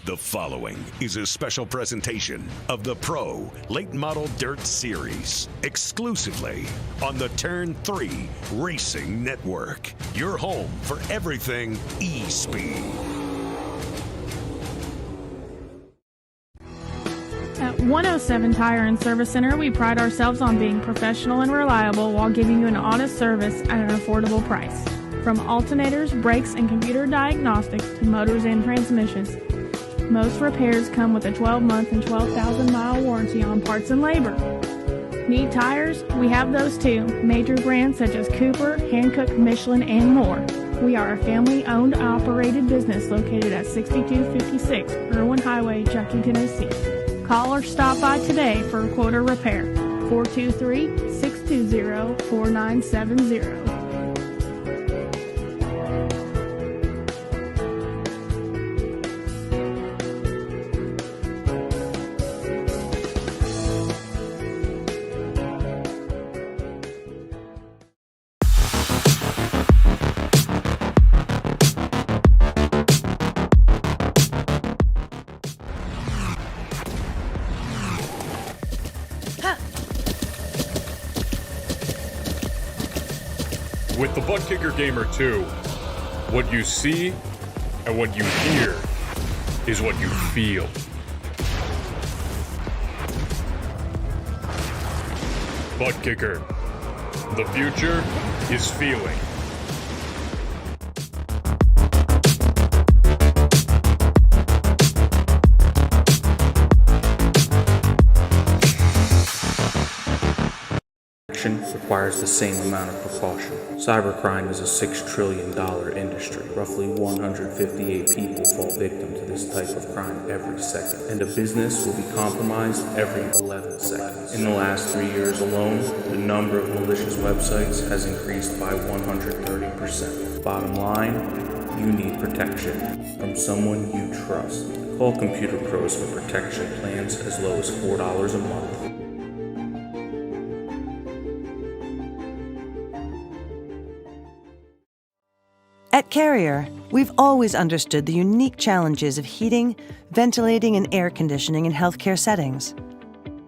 The following is a special presentation of the Pro Late Model Dirt Series, exclusively on the Turn 3 Racing Network, your home for everything e-speed. At 107 Tire and Service Center, we pride ourselves on being professional and reliable while giving you an honest service at an affordable price. From alternators, brakes, and computer diagnostics to motors and transmissions, most repairs come with a 12-month and 12,000-mile warranty on parts and labor. Need tires? We have those too. Major brands such as Cooper, Hankook, Michelin, and more. We are a family-owned, operated business located at 6256 Irwin Highway, Chuckey, Tennessee. Call or stop by today for a quote or repair. 423-620-4970. With the Buttkicker Gamer 2, what you see and what you hear is what you feel. Buttkicker, the future is feeling. Requires the same amount of precaution. Cybercrime is a $6 trillion industry. Roughly 158 people fall victim to this type of crime every second, and a business will be compromised every 11 seconds. In the last 3 years alone, the number of malicious websites has increased by 130%. Bottom line, you need protection from someone you trust. Call Computer Pros for protection plans as low as $4 a month. At Carrier, we've always understood the unique challenges of heating, ventilating, and air conditioning in healthcare settings.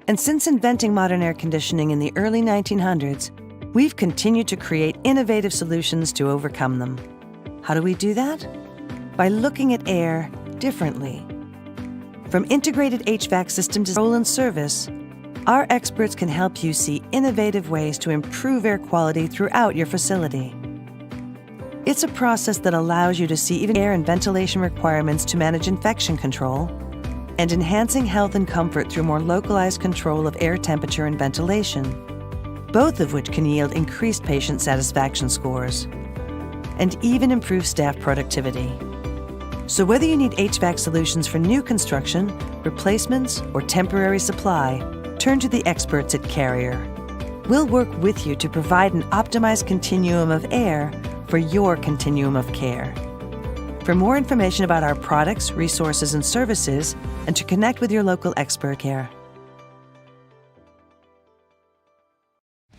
And since inventing modern air conditioning in the early 1900s, we've continued to create innovative solutions to overcome them. How do we do that? By looking at air differently. From integrated HVAC systems to control and service, our experts can help you see innovative ways to improve air quality throughout your facility. It's a process that allows you to see even air and ventilation requirements to manage infection control, and enhancing health and comfort through more localized control of air temperature and ventilation, both of which can yield increased patient satisfaction scores, and even improve staff productivity. So whether you need HVAC solutions for new construction, replacements, or temporary supply, turn to the experts at Carrier. We'll work with you to provide an optimized continuum of air for your continuum of care. For more information about our products, resources, and services, and to connect with your local expert care.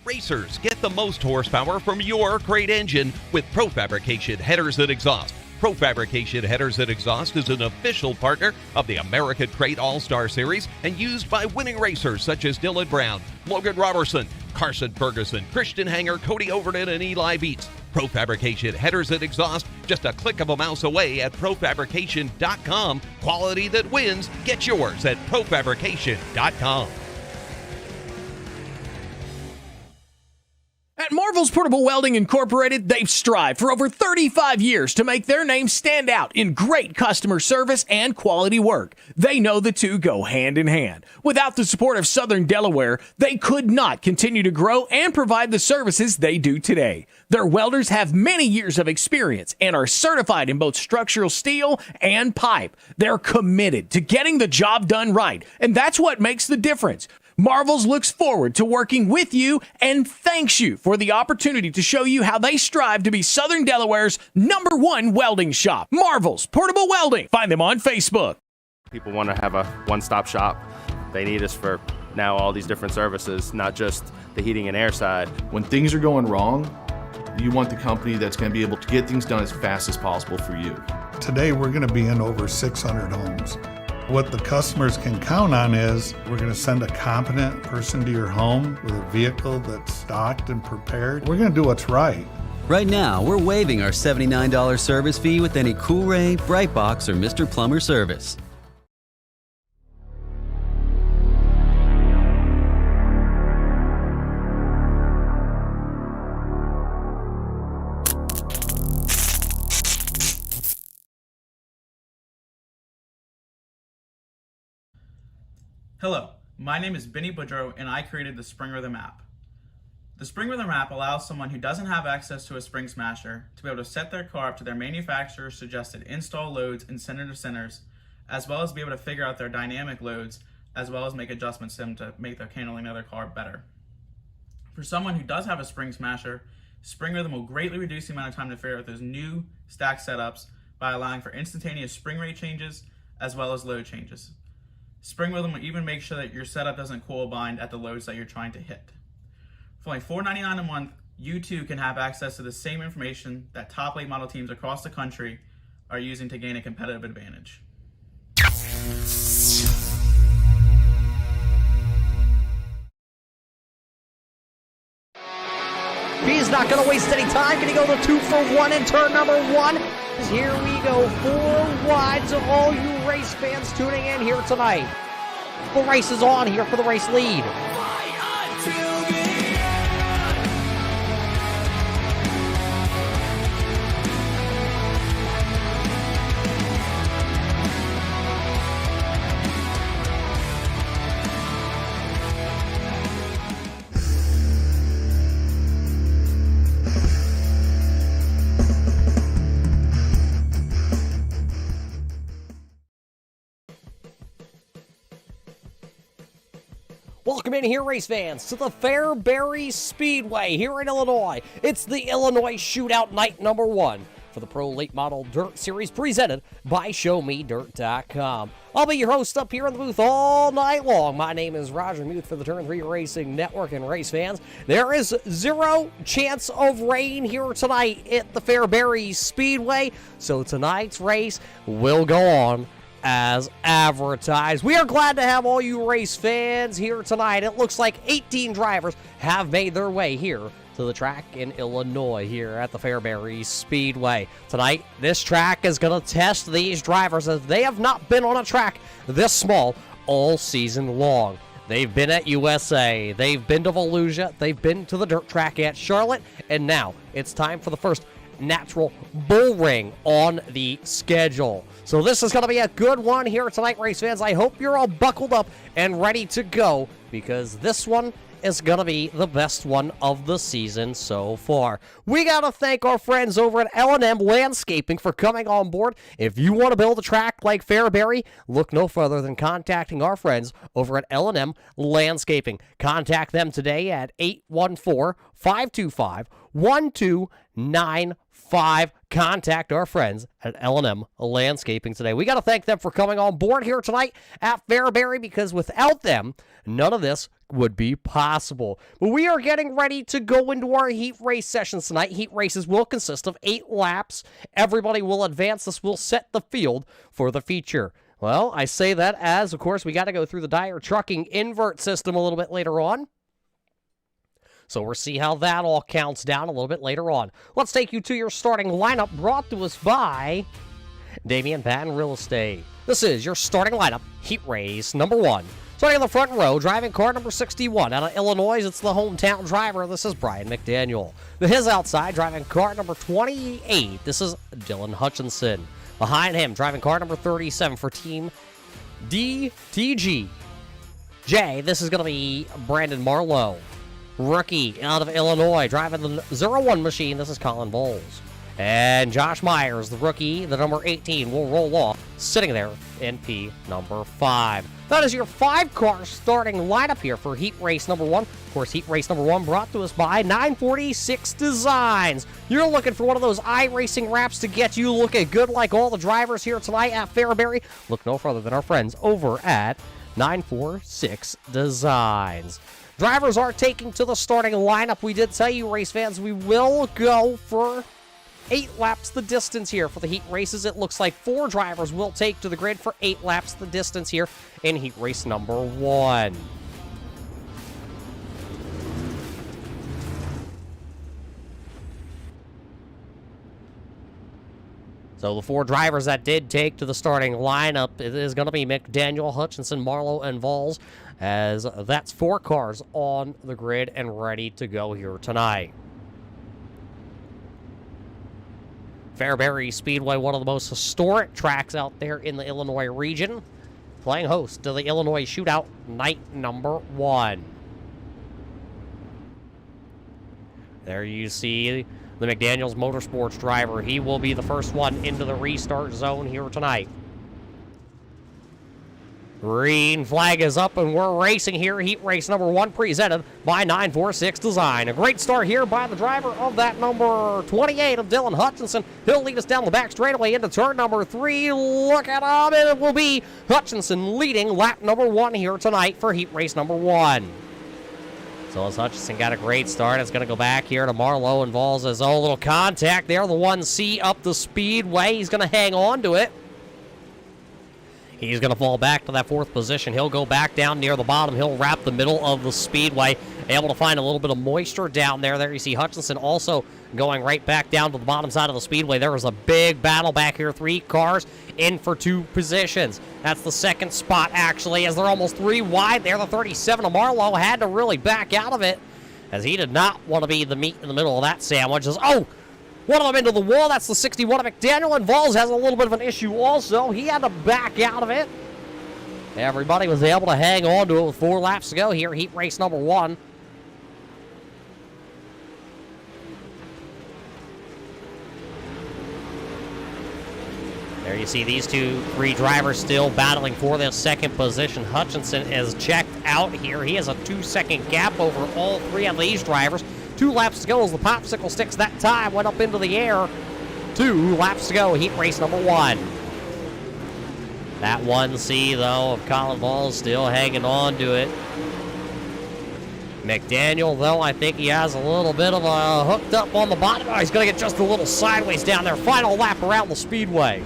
Racers, get the most horsepower from your great engine with Fabrication headers and exhaust. Fabrication headers and exhaust is an official partner of the American Crate All-Star Series and used by winning racers such as Dylan Brown, Logan Robertson, Carson Ferguson, Christian Hanger, Cody Overton, and Eli Beats. Fabrication headers and exhaust, just a click of a mouse away at profabrication.com. Quality that wins. Get yours at profabrication.com. At Marvel's Portable Welding Incorporated, they've strived for over 35 years to make their name stand out in great customer service and quality work. They know the two go hand in hand. Without the support of Southern Delaware, they could not continue to grow and provide the services they do today. Their welders have many years of experience and are certified in both structural steel and pipe. They're committed to getting the job done right, and that's what makes the difference. Marvels looks forward to working with you and thanks you for the opportunity to show you how they strive to be Southern Delaware's #1 welding shop. Marvels Portable Welding. Find them on Facebook. People want to have a one-stop shop. They need us for now all these different services, not just the heating and air side. When things are going wrong, you want the company that's going to be able to get things done as fast as possible for you. Today we're going to be in over 600 homes. What the customers can count on is we're going to send a competent person to your home with a vehicle that's stocked and prepared. We're going to do what's right. Right now, we're waiving our $79 service fee with any CoolRay, Bight Box, or Mr. Plumber service. Hello, my name is Benny Boudreau and I created the Springrithm app. The Springrithm app allows someone who doesn't have access to a spring smasher to be able to set their car up to their manufacturer's suggested install loads and center to centers, as well as be able to figure out their dynamic loads, as well as make adjustments to them to make their handling of their car better. For someone who does have a spring smasher, Springrithm will greatly reduce the amount of time to figure out those new stack setups by allowing for instantaneous spring rate changes as well as load changes. Springrithm will even make sure that your setup doesn't coil bind at the loads that you're trying to hit. For only $4.99 a month, you too can have access to the same information that top late model teams across the country are using to gain a competitive advantage. He's not going to waste any time. Going to go the 2-for-1 in turn number 1. Here we go, 4 wides of all you race fans tuning in here tonight. The race is on here for the race lead. Welcome in here, race fans, to the Fairbury Speedway here in Illinois. It's the Illinois Shootout night number 1 for the Pro Late Model Dirt Series presented by ShowMeDirt.com. I'll be your host up here in the booth all night long. My name is Roger Muth for the Turn 3 Racing Network and race fans. There is 0 chance of rain here tonight at the Fairbury Speedway, so tonight's race will go on as advertised. We are glad to have all you race fans here tonight. It looks like 18 drivers have made their way here to the track in Illinois here at the Fairbury Speedway. Tonight, this track is going to test these drivers as they have not been on a track this small all season long. They've been at USA, they've been to Volusia, they've been to the dirt track at Charlotte, and now it's time for the first natural bull ring on the schedule. So this is going to be a good one here tonight, race fans. I hope you're all buckled up and ready to go, because this one is going to be the best one of the season so far. We got to thank our friends over at L&M Landscaping for coming on board. If you want to build a track like Fairbury, look no further than contacting our friends over at L&M Landscaping. Contact them today at 814-525-1295. Contact our friends at L&M Landscaping today. We got to thank them for coming on board here tonight at Fairbury, because without them, none of this would be possible. But we are getting ready to go into our heat race sessions tonight. Heat races will consist of 8 laps. Everybody will advance. This will set the field for the feature. Well, I say that as, of course, we got to go through the Dyer Trucking invert system a little bit later on. So we'll see how that all counts down a little bit later on. Let's take you to your starting lineup, brought to us by Damion, Patton Real Estate. This is your starting lineup, heat race number 1. Starting in the front row, driving car number 61. Out of Illinois, it's the hometown driver. This is Brian McDaniel. His outside, driving car number 28. This is Dylan Hutchinson. Behind him, driving car number 37 for Team DTG. This is going to be Brandon Marlowe. Rookie out of Illinois, driving the 01 machine. This is Colin Bowles. And Josh Myers, the rookie, the number 18, will roll off, sitting there in P number 5. That is your 5-car starting lineup here for Heat Race number 1. Of course, Heat Race number 1 brought to us by 946 Designs. You're looking for one of those Iracing wraps to get you looking good like all the drivers here tonight at Fairbury. Look no further than our friends over at 946 Designs. Drivers are taking to the starting lineup. We did tell you, race fans, we will go for 8 laps the distance here for the heat races. It looks like 4 drivers will take to the grid for 8 laps the distance here in heat race number 1. So the 4 drivers that did take to the starting lineup, it is going to be McDaniel, Hutchinson, Marlowe, and Vols, as that's 4 cars on the grid and ready to go here tonight. Fairbury Speedway, one of the most historic tracks out there in the Illinois region, playing host to the Illinois Shootout night number 1. There you see the McDaniels Motorsports driver. He will be the first one into the restart zone here tonight. Green flag is up, and we're racing here. Heat race number 1 presented by 946 Design. A great start here by the driver of that number 28 of Dylan Hutchinson. He'll lead us down the back straightaway into turn number 3. Look at him, and it will be Hutchinson leading lap number 1 here tonight for heat race number 1. So as Hutchinson got a great start, it's going to go back here to Marlowe and Vols as a little contact there. The 1C up the speedway. He's going to hang on to it. He's going to fall back to that 4th position. He'll go back down near the bottom. He'll wrap the middle of the speedway, able to find a little bit of moisture down there. There you see Hutchinson also going right back down to the bottom side of the speedway. There was a big battle back here. 3 cars in for 2 positions. That's the 2nd spot, actually, as they're almost 3 wide there. The 37 of Marlowe had to really back out of it, as he did not want to be the meat in the middle of that sandwich. One of them into the wall. That's the 61 of McDaniel, and Vols has a little bit of an issue also. He had to back out of it. Everybody was able to hang on to it with 4 laps to go here. Heat race number 1. There you see these 3 drivers still battling for this 2nd position. Hutchinson is checked out here. He has a 2-second gap over all 3 of these drivers. 2 laps to go as the popsicle sticks that time went up into the air. 2 laps to go, heat race number 1. That 1C, though, of Colin Vols still hanging on to it. McDaniel, though, I think he has a little bit of a hooked up on the bottom. Oh, he's going to get just a little sideways down there. Final lap around the speedway.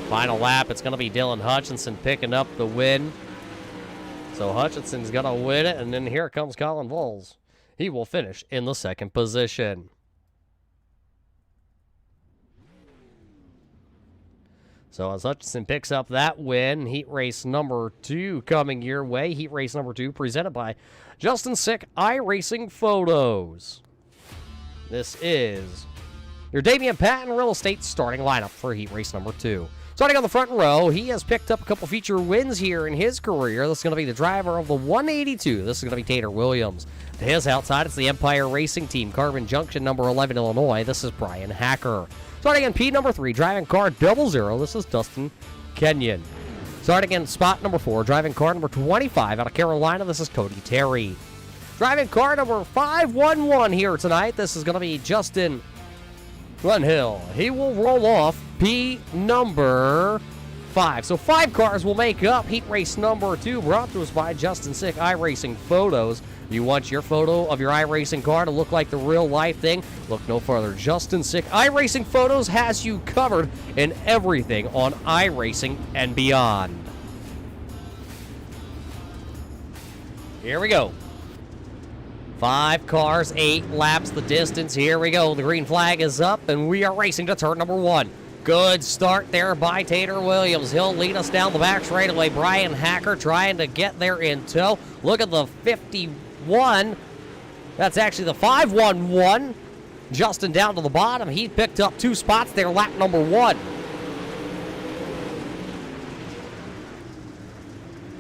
Final lap, it's going to be Dylan Hutchinson picking up the win. So Hutchinson's going to win it, and then here comes Colin Vols. He will finish in the 2nd position. So as Hutchinson picks up that win, heat race number 2 coming your way. Heat race number 2 presented by Justin Sick Iracing Photos. This is your Damion Patton Real Estate starting lineup for heat race number 2. Starting on the front row, he has picked up a couple feature wins here in his career. This is going to be the driver of the 182. This is going to be Tater Williams. To his outside, it's the Empire Racing Team, Carbon Junction, number 11, Illinois. This is Brian Hacker. Starting in P number 3, driving car 00, this is Dustin Kenyon. Starting in spot number 4, driving car number 25 out of Carolina, this is Cody Terry. Driving car number 511 here tonight, this is going to be Justin Glenhill. He will roll off P number 5. So 5 cars will make up heat race number 2, brought to us by Justin Sick iRacing Photos. You want your photo of your iRacing car to look like the real life thing? Look no further. Justin Sick iRacing Photos has you covered in everything on iRacing and beyond. Here we go. 5 cars, 8 laps the distance. Here we go. The green flag is up, and we are racing to turn number 1. Good start there by Tater Williams. He'll lead us down the back straightaway. Brian Hacker trying to get there in tow. Look at the 51. That's actually the 511. Justin down to the bottom. He picked up 2 spots there, lap number 1.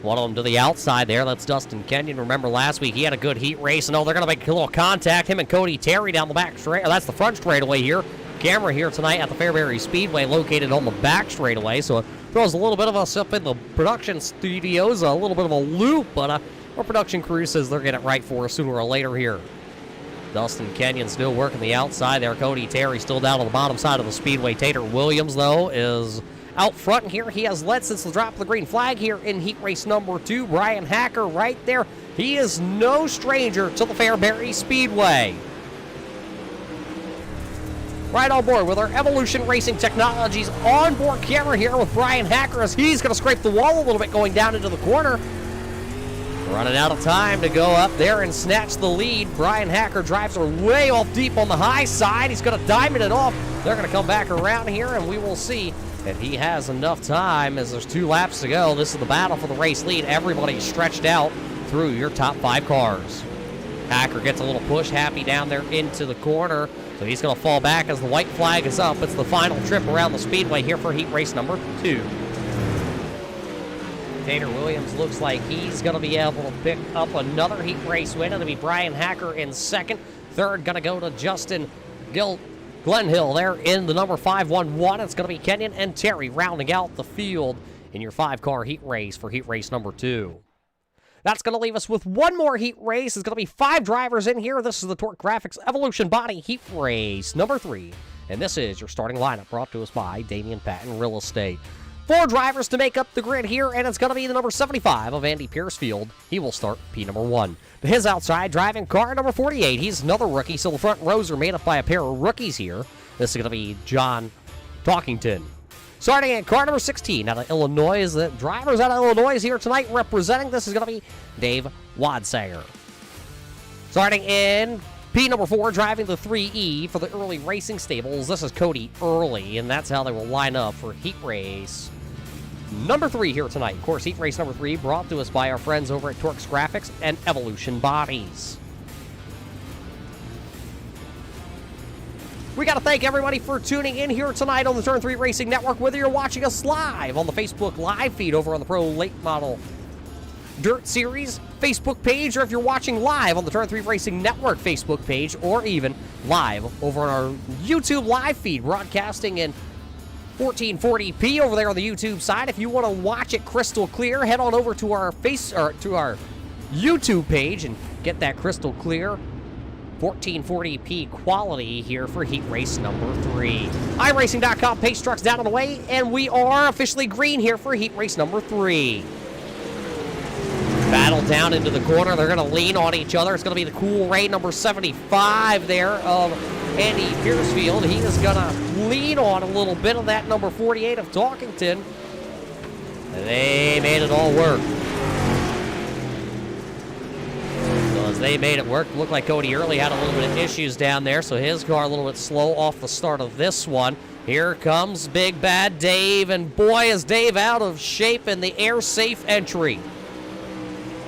One of them to the outside there. That's Dustin Kenyon. Remember last week he had a good heat race. And they're going to make a little contact. Him and Cody Terry down the back straight. That's the front straightaway here. Camera here tonight at the Fairbury Speedway, located on the back straightaway. So it throws a little bit of us up in the production studios, a little bit of a loop. But our production crew says they'll get it right for us sooner or later here. Dustin Kenyon still working the outside there. Cody Terry still down on the bottom side of the speedway. Tater Williams, though, is out front here. He has led since the drop of the green flag here in heat race number 2. Brian Hacker right there. He is no stranger to the Fairbury Speedway. right on board with our Evolution Racing Technologies onboard camera here with Brian Hacker as he's going to scrape the wall a little bit going down into the corner. Running out of time to go up there and snatch the lead. Brian Hacker drives her way off deep on the high side. He's going to diamond it off. They're going to come back around here, and we will see if he has enough time as there's 2 laps to go. This is the battle for the race lead. Everybody's stretched out through your top 5 cars. Hacker gets a little push, Happy down there into the corner. So he's going to fall back as the white flag is up. It's the final trip around the speedway here for heat race number 2. Tanner Williams looks like he's going to be able to pick up another heat race win. It'll be Brian Hacker in second. Third going to go to Justin Glenhill there in the number 511. It's going to be Kenyon and Terry rounding out the field in your 5-car heat race for heat race number 2. That's going to leave us with one more heat race. It's going to be 5 drivers in here. This is the Torque Graphics Evolution Body Heat Race number 3. And this is your starting lineup brought to us by Damion Patton Real Estate. 4 drivers to make up the grid here, and it's going to be the number 75 of Andy Piercefield. He will start P number 1. To his outside, driving car number 48. He's another rookie, so the front rows are made up by a pair of rookies here. This is going to be John Talkington. Starting in car number 16 out of Illinois. The drivers out of Illinois here tonight representing. This is going to be Dave Wadsanger. Starting in P number 4, driving the 3E for the Early Racing Stables. This is Cody Early, and that's how they will line up for heat race number 3 here tonight. Of course, heat race number 3 brought to us by our friends over at Torx Graphics and Evolution Bodies. We got to thank everybody for tuning in here tonight on the Turn 3 Racing Network, whether you're watching us live on the Facebook Live feed over on the Pro Late Model Dirt Series Facebook page, or if you're watching live on the Turn 3 Racing Network Facebook page, or even live over on our YouTube live feed, broadcasting in 1440p over there on the YouTube side. If you want to watch it crystal clear, head on over to our YouTube page and get that crystal clear 1440p quality here for heat race number 3. iRacing.com, pace trucks down on the way, and we are officially green here for heat race number 3. Battle down into the corner. They're going to lean on each other. It's going to be the CoolRay number 75 there of Andy Piercefield. He is going to lean on a little bit of that number 48 of Talkington. And they made it all work. So as they made it work, looked like Cody Early had a little bit of issues down there, so his car a little bit slow off the start of this one. Here comes Big Bad Dave, and boy is Dave out of shape in the air-safe entry.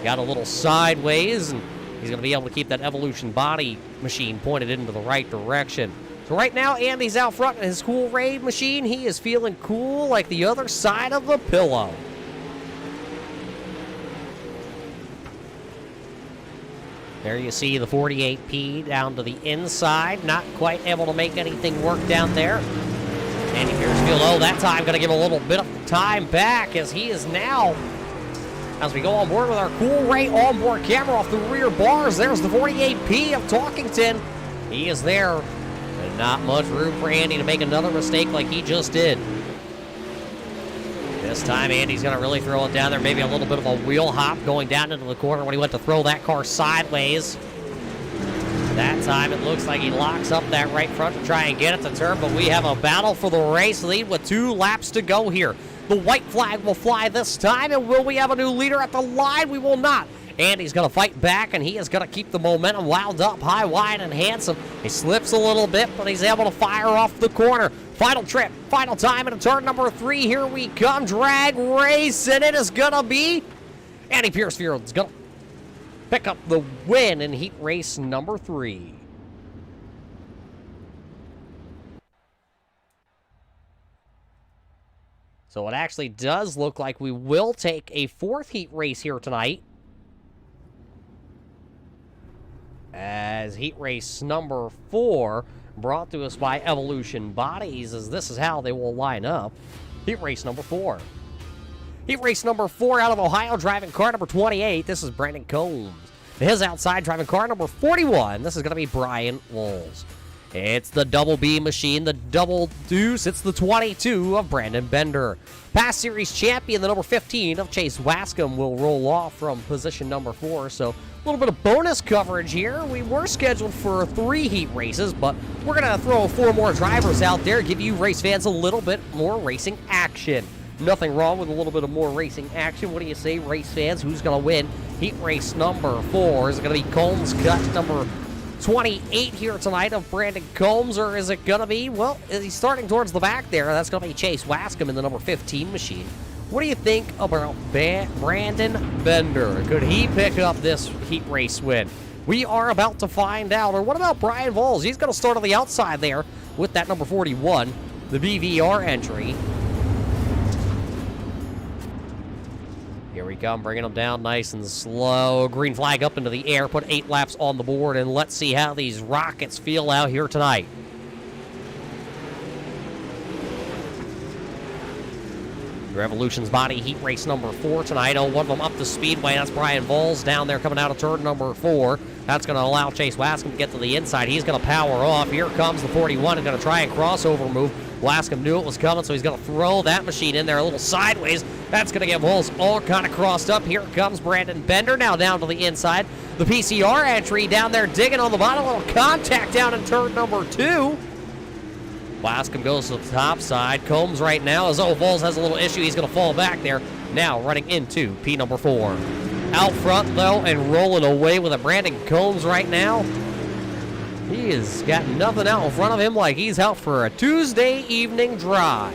Got a little sideways, and he's going to be able to keep that Evolution body machine pointed into the right direction. So right now, Andy's out front in his CoolRay machine. He is feeling cool like the other side of the pillow. There you see the 48P down to the inside. Not quite able to make anything work down there. Andy Piercefield, oh, that time going to give a little bit of time back as he is now, as we go on board with our CoolRay onboard camera off the rear bars. There's the 48P of Talkington. He is there, and not much room for Andy to make another mistake like he just did. This time, Andy's going to really throw it down there. Maybe a little bit of a wheel hop going down into the corner when he went to throw that car sideways. That time, it looks like he locks up that right front to try and get it to turn, but we have a battle for the race lead with 2 laps to go here. The white flag will fly this time, and will we have a new leader at the line? We will not. Andy's going to fight back, and he is going to keep the momentum wound up high, wide, and handsome. He slips a little bit, but he's able to fire off the corner. Final trip, final time into turn number 3. Here we come, drag race, and it is going to be Andy Piercefield's going to pick up the win in heat race number 3. So it actually does look like we will take a 4th heat race here tonight, as heat race number 4, brought to us by Evolution Bodies, as this is how they will line up. Heat race number 4. Heat race number 4 out of Ohio, driving car number 28. This is Brandon Combs. His outside, driving car number 41. This is going to be Brian Wolves. It's the double B machine, the double deuce. It's the 22 of Brandon Bender. Past series champion, the number 15 of Chase Wascom, will roll off from position number 4. So a little bit of bonus coverage here. We were scheduled for 3 heat races, but we're going to throw 4 more drivers out there, give you race fans a little bit more racing action. Nothing wrong with a little bit of more racing action. What do you say, race fans? Who's going to win heat race number 4? Is it going to be Combs cut number 28 here tonight of Brandon Combs, or is it going to be, well, he's starting towards the back there. That's going to be Chase Wascom in the number 15 machine. What do you think about Brandon Bender? Could he pick up this heat race win? We are about to find out. Or what about Brian Vols? He's going to start on the outside there with that number 41, the BVR entry. Here we come, bringing them down nice and slow. Green flag up into the air, put 8 laps on the board, and let's see how these rockets feel out here tonight. Revolution's Body heat race number 4 tonight. Oh, one of them up the speedway. That's Brian Vols down there coming out of turn number 4. That's going to allow Chase Wascom to get to the inside. He's going to power off. Here comes the 41. He's going to try a crossover move. Wascom knew it was coming, so he's going to throw that machine in there a little sideways. That's going to get Vols all kind of crossed up. Here comes Brandon Bender now down to the inside. The PCR entry down there digging on the bottom. A little contact down in turn number 2. Wascom goes to the top side. Combs right now, as Vols has a little issue. He's going to fall back there. Now running into P number 4. Out front, though, and rolling away with a Brandon Combs right now. He has got nothing out in front of him like he's out for a Tuesday evening drive.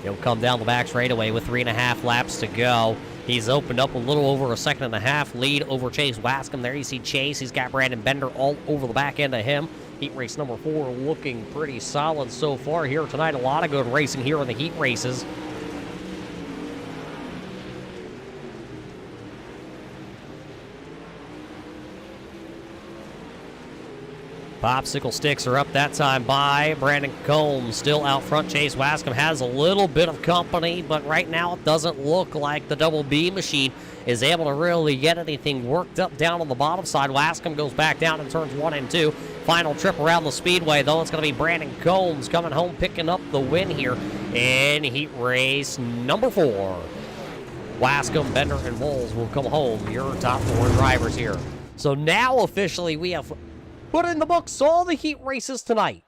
He'll come down the back straightaway with 3.5 laps to go. He's opened up a little over a 2.5 lead over Chase Wascom. There you see Chase. He's got Brandon Bender all over the back end of him. Heat race number 4 looking pretty solid so far here tonight. A lot of good racing here in the heat races. Popsicle sticks are up that time by Brandon Combs. Still out front, Chase Wascom has a little bit of company, but right now it doesn't look like the double B machine is able to really get anything worked up down on the bottom side. Wascom goes back down in turns 1 and 2. Final trip around the speedway, though. It's going to be Brandon Combs coming home, picking up the win here in heat race number 4. Wascom, Bender, and Vols will come home, your top 4 drivers here. So now officially we have put in the books all the heat races tonight.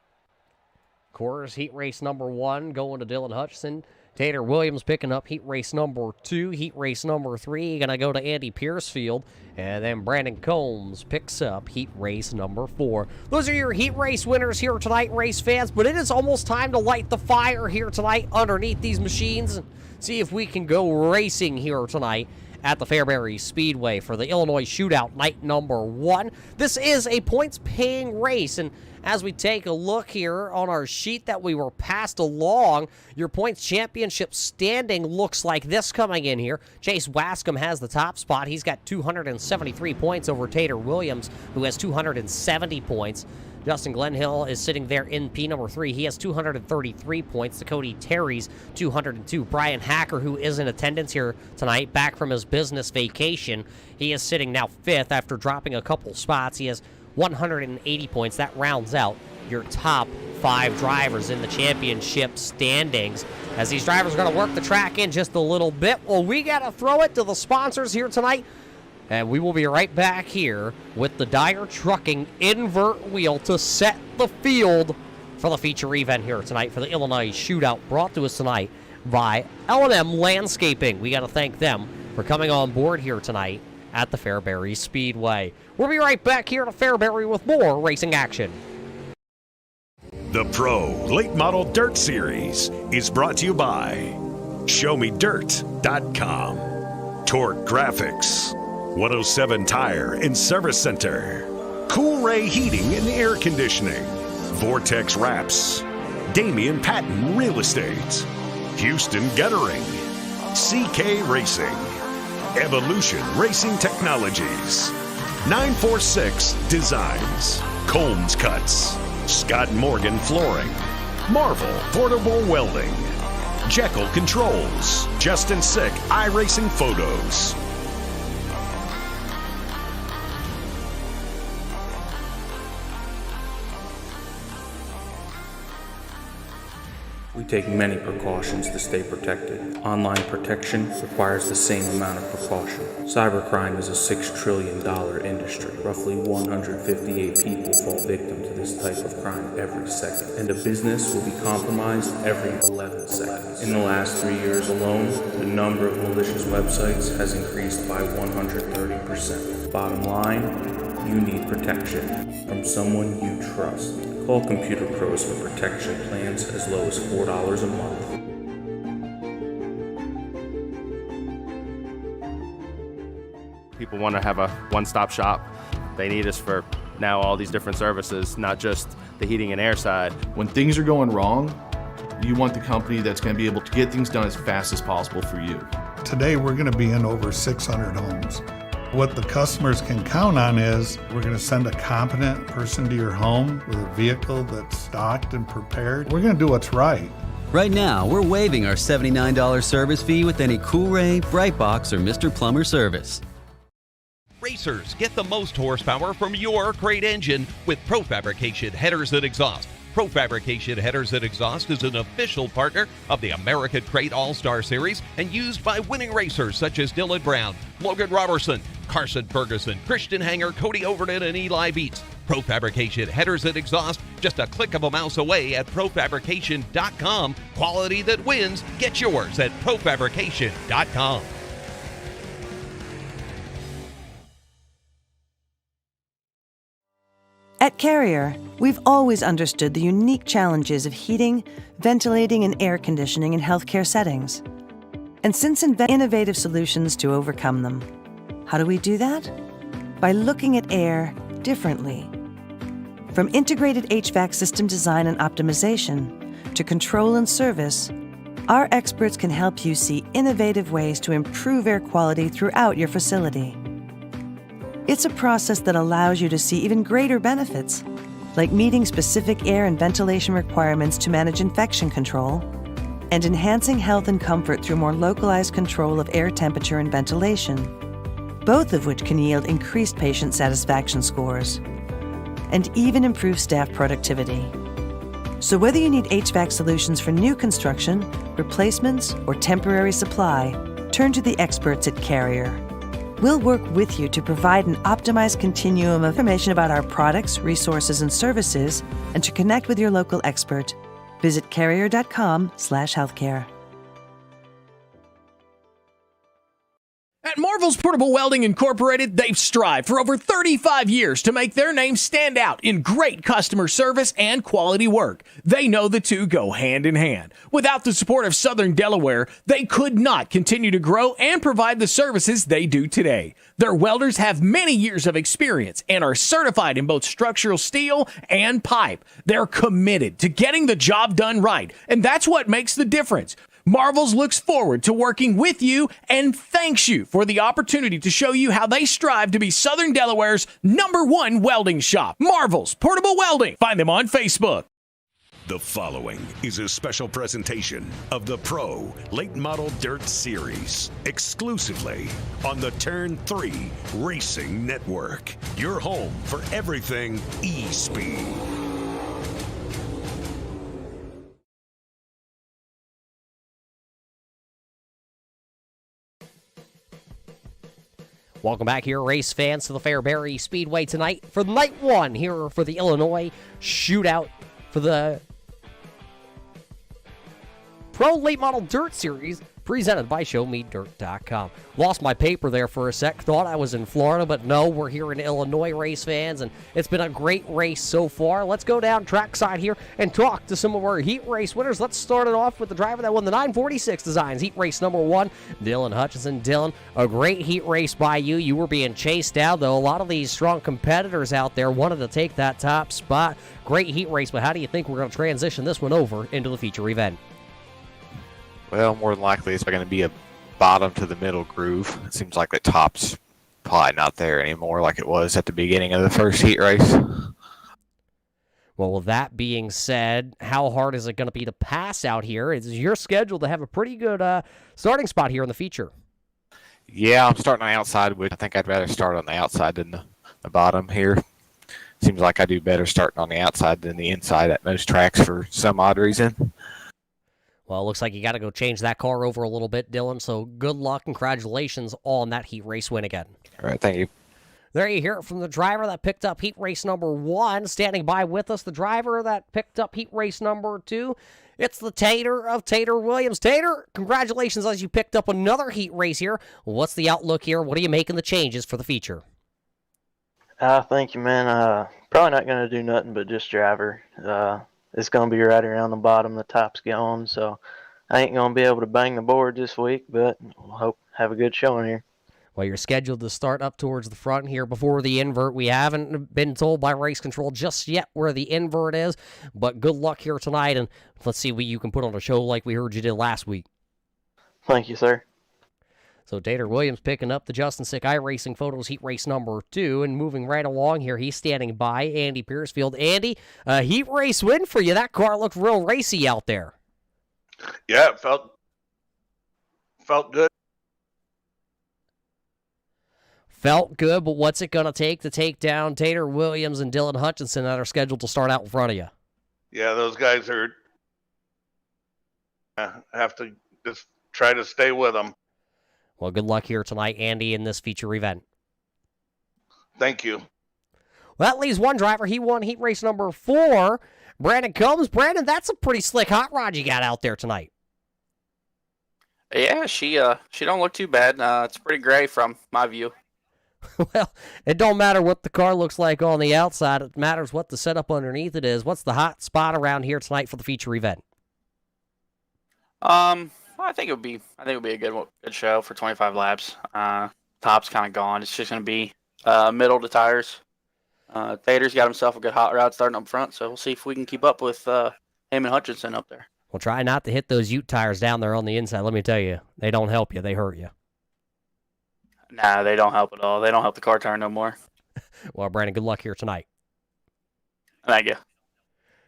Of course, heat race number 1 going to Dylan Hutchison. Tater Williams picking up heat race number 2. Heat race number 3 going to go to Andy Piercefield. And then Brandon Combs picks up heat race number 4. Those are your heat race winners here tonight, race fans. But it is almost time to light the fire here tonight underneath these machines and see if we can go racing here tonight at the Fairbury Speedway for the Illinois Shootout night number 1. This is a points-paying race, and as we take a look here on our sheet that we were passed along, your points championship standing looks like this coming in here. Chase Wascom has the top spot. He's got 273 points over Tater Williams, who has 270 points. Justin Glenhill is sitting there in P number 3. He has 233 points. Cody Terry's 202. Brian Hacker, who is in attendance here tonight, back from his business vacation. He is sitting now 5th after dropping a couple spots. He has 180 points. That rounds out your top 5 drivers in the championship standings. As these drivers are going to work the track in just a little bit, well, we got to throw it to the sponsors here tonight. And we will be right back here with the Dyer Trucking invert wheel to set the field for the feature event here tonight for the Illinois Shootout, brought to us tonight by L&M Landscaping. We got to thank them for coming on board here tonight at the Fairbury Speedway. We'll be right back here at Fairbury with more racing action. The Pro Late Model Dirt Series is brought to you by ShowMeDirt.com, Torque Grafixs, 107 Tire and Service Center, CoolRay Heating and Air Conditioning, Vortex Wraps, Damion Patton Real Estate, Houston Guttering, CK Racing, Evolution Racing Technologies, 946 Designs, Combs Cuts, Scott Morgan Flooring, Marvel Portable Welding, Jeykell Controls, Justin Sick Iracing Photos. We take many precautions to stay protected. Online protection requires the same amount of precaution. Cybercrime is a $6 trillion industry. Roughly 158 people fall victim to this type of crime every second, and a business will be compromised every 11 seconds. In the last 3 years alone, the number of malicious websites has increased by 130%. Bottom line, you need protection from someone you trust. Call Computer Pros for protection plans as low as $4 a month. People want to have a one-stop shop. They need us for now all these different services, not just the heating and air side. When things are going wrong, you want the company that's going to be able to get things done as fast as possible for you. Today we're going to be in over 600 homes. What the customers can count on is we're going to send a competent person to your home with a vehicle that's stocked and prepared. We're going to do what's right. Right now, we're waiving our $79 service fee with any CoolRay, Bight Box, or Mr. Plumber service. Racers, get the most horsepower from your crate engine with Fabrication headers and exhaust. Fabrication headers and exhaust is an official partner of the American Crate All-Star Series and used by winning racers such as Dylan Brown, Logan Robertson, Carson Ferguson, Christian Hanger, Cody Overton, and Eli Beats. Fabrication headers and exhaust, just a click of a mouse away at profabrication.com. Quality that wins. Get yours at profabrication.com. At Carrier, we've always understood the unique challenges of heating, ventilating, and air conditioning in healthcare settings, and since innovative solutions to overcome them. How do we do that? By looking at air differently. From integrated HVAC system design and optimization to control and service, our experts can help you see innovative ways to improve air quality throughout your facility. It's a process that allows you to see even greater benefits, like meeting specific air and ventilation requirements to manage infection control, and enhancing health and comfort through more localized control of air temperature and ventilation, both of which can yield increased patient satisfaction scores, and even improve staff productivity. So whether you need HVAC solutions for new construction, replacements, or temporary supply, turn to the experts at Carrier. We'll work with you to provide an optimized continuum of information about our products, resources, and services, and to connect with your local expert. Visit carrier.com/healthcare. At Marvel's Portable Welding Incorporated, they've strived for over 35 years to make their name stand out in great customer service and quality work. They know the two go hand in hand. Without the support of Southern Delaware, they could not continue to grow and provide the services they do today. Their welders have many years of experience and are certified in both structural steel and pipe. They're committed to getting the job done right, and that's what makes the difference. Marvels looks forward to working with you and thanks you for the opportunity to show you how they strive to be Southern Delaware's #1 welding shop. Marvels Portable Welding. Find them on Facebook. The following is a special presentation of the Pro Late Model Dirt Series, exclusively on the Turn 3 Racing Network. Your home for everything E-Speed. Welcome back here, race fans, to the Fairbury Speedway tonight for night one here for the Illinois Shootout for the Pro Late Model Dirt Series presented by ShowMeDirt.com. Lost my paper there for a sec. Thought I was in Florida, but no, we're here in Illinois, race fans, and it's been a great race so far. Let's go down trackside here and talk to some of our heat race winners. Let's start it off with the driver that won the 946 Designs Heat Race #1, Dylan Hutchinson. Dylan, a great heat race by you. You were being chased down, though. A lot of these strong competitors out there wanted to take that top spot. Great heat race, but how do you think we're going to transition this one over into the feature event? Well, more than likely it's going to be a bottom to the middle groove. It seems like the top's probably not there anymore like it was at the beginning of the first heat race. Well, with that being said, how hard is it going to be to pass out here? Is your schedule to have a pretty good starting spot here in the feature? Yeah, I'm starting on the outside, which I think I'd rather start on the outside than the bottom here. Seems like I do better starting on the outside than the inside at most tracks for some odd reason. Well, it looks like you got to go change that car over a little bit, Dylan. So good luck. Congratulations on that heat race win again. All right, thank you. There you hear it from the driver that picked up heat race number 1. Standing by with us, the driver that picked up heat race number 2. It's the Tater of Tater Williams. Tater, congratulations as you picked up another heat race here. What's the outlook here? What are you making the changes for the feature? Thank you, man. Probably not going to do nothing but just driver. It's going to be right around the bottom. The top's going, so I ain't going to be able to bang the board this week, but we'll hope have a good showing here. Well, you're scheduled to start up towards the front here before the invert. We haven't been told by race control just yet where the invert is, but good luck here tonight, and let's see what you can put on a show like we heard you did last week. Thank you, sir. So Tater Williams picking up the Justin Sick Iracing Photos heat race number 2, and moving right along here, he's standing by Andy Piercefield. Andy, a heat race win for you. That car looked real racy out there. Yeah, it felt good. Felt good, but what's it going to take down Tater Williams and Dylan Hutchinson that are scheduled to start out in front of you? Yeah, those guys are have to just try to stay with them. Well, good luck here tonight, Andy, in this feature event. Thank you. Well, that leaves one driver. He won heat race number 4. Brandon Combs. Brandon, that's a pretty slick hot rod you got out there tonight. Yeah, she don't look too bad. It's pretty gray from my view. Well, it don't matter what the car looks like on the outside. It matters what the setup underneath it is. What's the hot spot around here tonight for the feature event? I think it would be a good show for 25 laps. Top's kind of gone. It's just going to be middle to tires. Tater's got himself a good hot rod starting up front, so we'll see if we can keep up with him and Hutchinson up there. Well, try not to hit those Ute tires down there on the inside. Let me tell you, they don't help you. They hurt you. Nah, they don't help at all. They don't help the car turn no more. Well, Brandon, good luck here tonight. Thank you.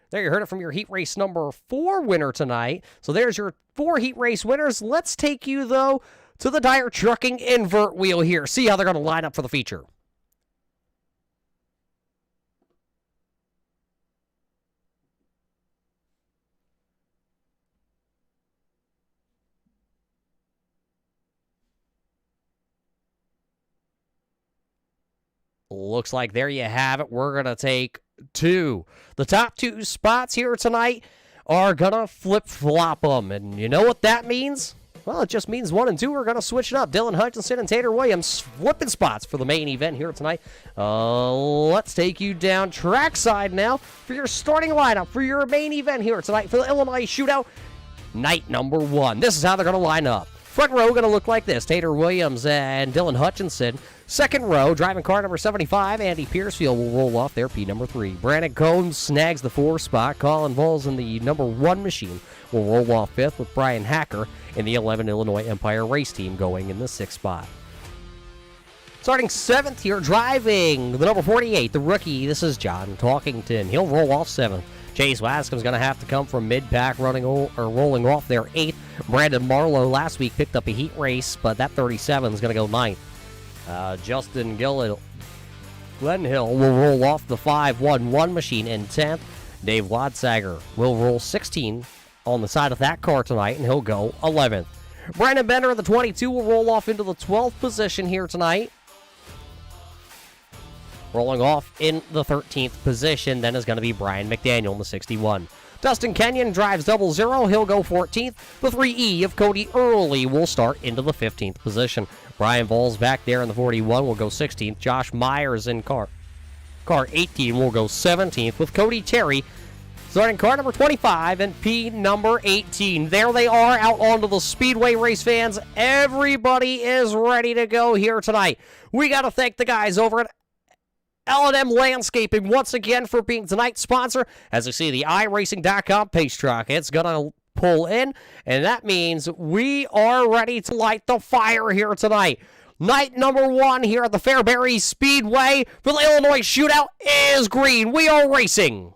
There you heard it from your heat race number 4 winner tonight. So there's your 4 heat race winners. Let's take you, though, to the Dyer Trucking invert wheel here. See how they're going to line up for the feature. Looks like there you have it. We're going to take 2. The top 2 spots here tonight are going to flip-flop them. And you know what that means? Well, it just means 1 and 2 are going to switch it up. Dylan Hutchinson and Tater Williams flipping spots for the main event here tonight. Let's take you down trackside now for your starting lineup for your main event here tonight for the Illinois Shootout, night number 1. This is how they're going to line up. Front row going to look like this. Tater Williams and Dylan Hutchinson. Second row, driving car number 75, Andy Piercefield will roll off there, P number 3. Brandon Combs snags the 4 spot. Colin Vols in the number 1 machine will roll off 5th with Brian Hacker in the 11 Illinois Empire race team going in the 6th spot. Starting 7th here, driving the number 48, the rookie. This is John Talkington. He'll roll off 7th. Chase Wascom's going to have to come from mid-pack, rolling off there 8th. Brandon Marlowe last week picked up a heat race, but that 37 is going to go 9th. Justin Glenhill will roll off the 5-1-1 machine in 10th. Dave Wadsager will roll 16 on the side of that car tonight, and he'll go 11th. Brandon Bender of the 22 will roll off into the 12th position here tonight. Rolling off in the 13th position, then is going to be Brian McDaniel in the 61. Dustin Kenyon drives 00. He'll go 14th. The 3E of Cody Early will start into the 15th position. Brian Vols back there in the 41 will go 16th. Josh Myers in car 18 will go 17th with Cody Terry starting car number 25 and P number 18. There they are out onto the speedway, race fans. Everybody is ready to go here tonight. We got to thank the guys over at L&M Landscaping once again for being tonight's sponsor. As you see, the iRacing.com pace truck, it's going to pull in, and that means we are ready to light the fire here tonight. Night number 1 here at the Fairbury Speedway for the Illinois Shootout is green. We are racing.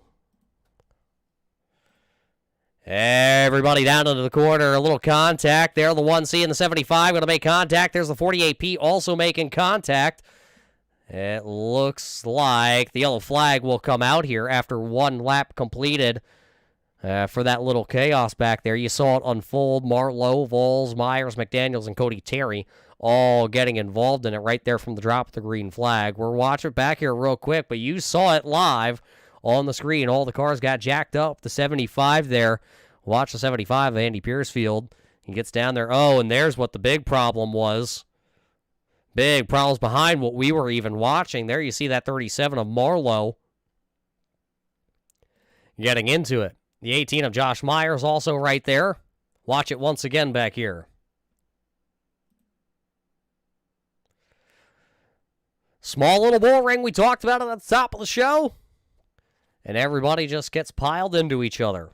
Everybody down into the corner, a little contact there. The 1C and the 75 going to make contact. There's the 48P also making contact. It looks like the yellow flag will come out here after 1 lap completed. for that little chaos back there. You saw it unfold. Marlowe, Vols, Myers, McDaniels, and Cody Terry all getting involved in it right there from the drop of the green flag. We're watching back here real quick, but you saw it live on the screen. All the cars got jacked up. The 75 there. Watch the 75 of Andy Piercefield. He gets down there. Oh, and there's what the big problem was. Big problems behind what we were even watching. There you see that 37 of Marlowe getting into it. The 18 of Josh Myers also right there. Watch it once again back here. Small little bull ring we talked about at the top of the show. And everybody just gets piled into each other.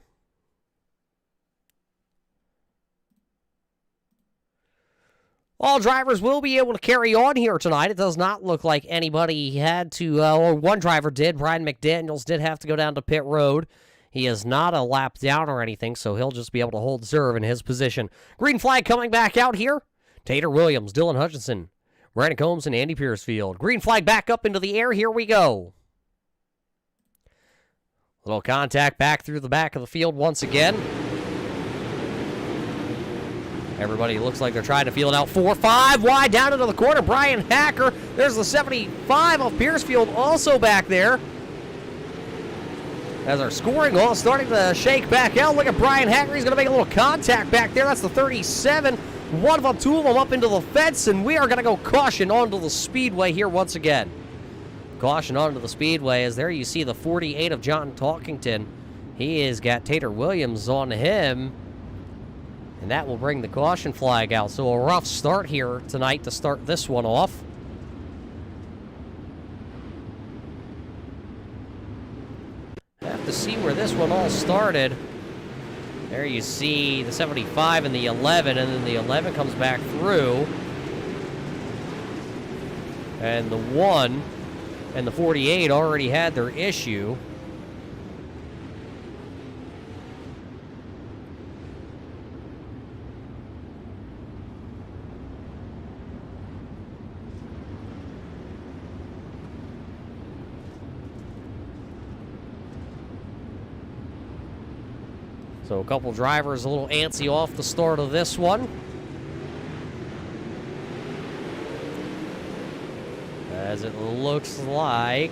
All drivers will be able to carry on here tonight. It does not look like anybody had to, or one driver did. Brian McDaniels did have to go down to pit road. He is not a lap down or anything, so he'll just be able to hold serve in his position. Green flag coming back out here. Tater Williams, Dylan Hutchinson, Brandon Combs, and Andy Piercefield. Green flag back up into the air. Here we go. Little contact back through the back of the field once again. Everybody looks like they're trying to feel it out. 4-5 wide down into the corner. Brian Hacker. There's the 75 of Piercefield also back there. As our scoring all starting to shake back out. Look at Brian Hacker. He's going to make a little contact back there. That's the 37. One of them, two of them up into the fence. And we are going to go caution onto the speedway here once again. Caution onto the speedway as there you see the 48 of John Talkington. He has got Tater Williams on him. And that will bring the caution flag out. So a rough start here tonight to start this one off. Have to see where this one all started. There you see the 75 and the 11, and then the 11 comes back through. And the 1 and the 48 already had their issue. So a couple drivers a little antsy off the start of this one. As it looks like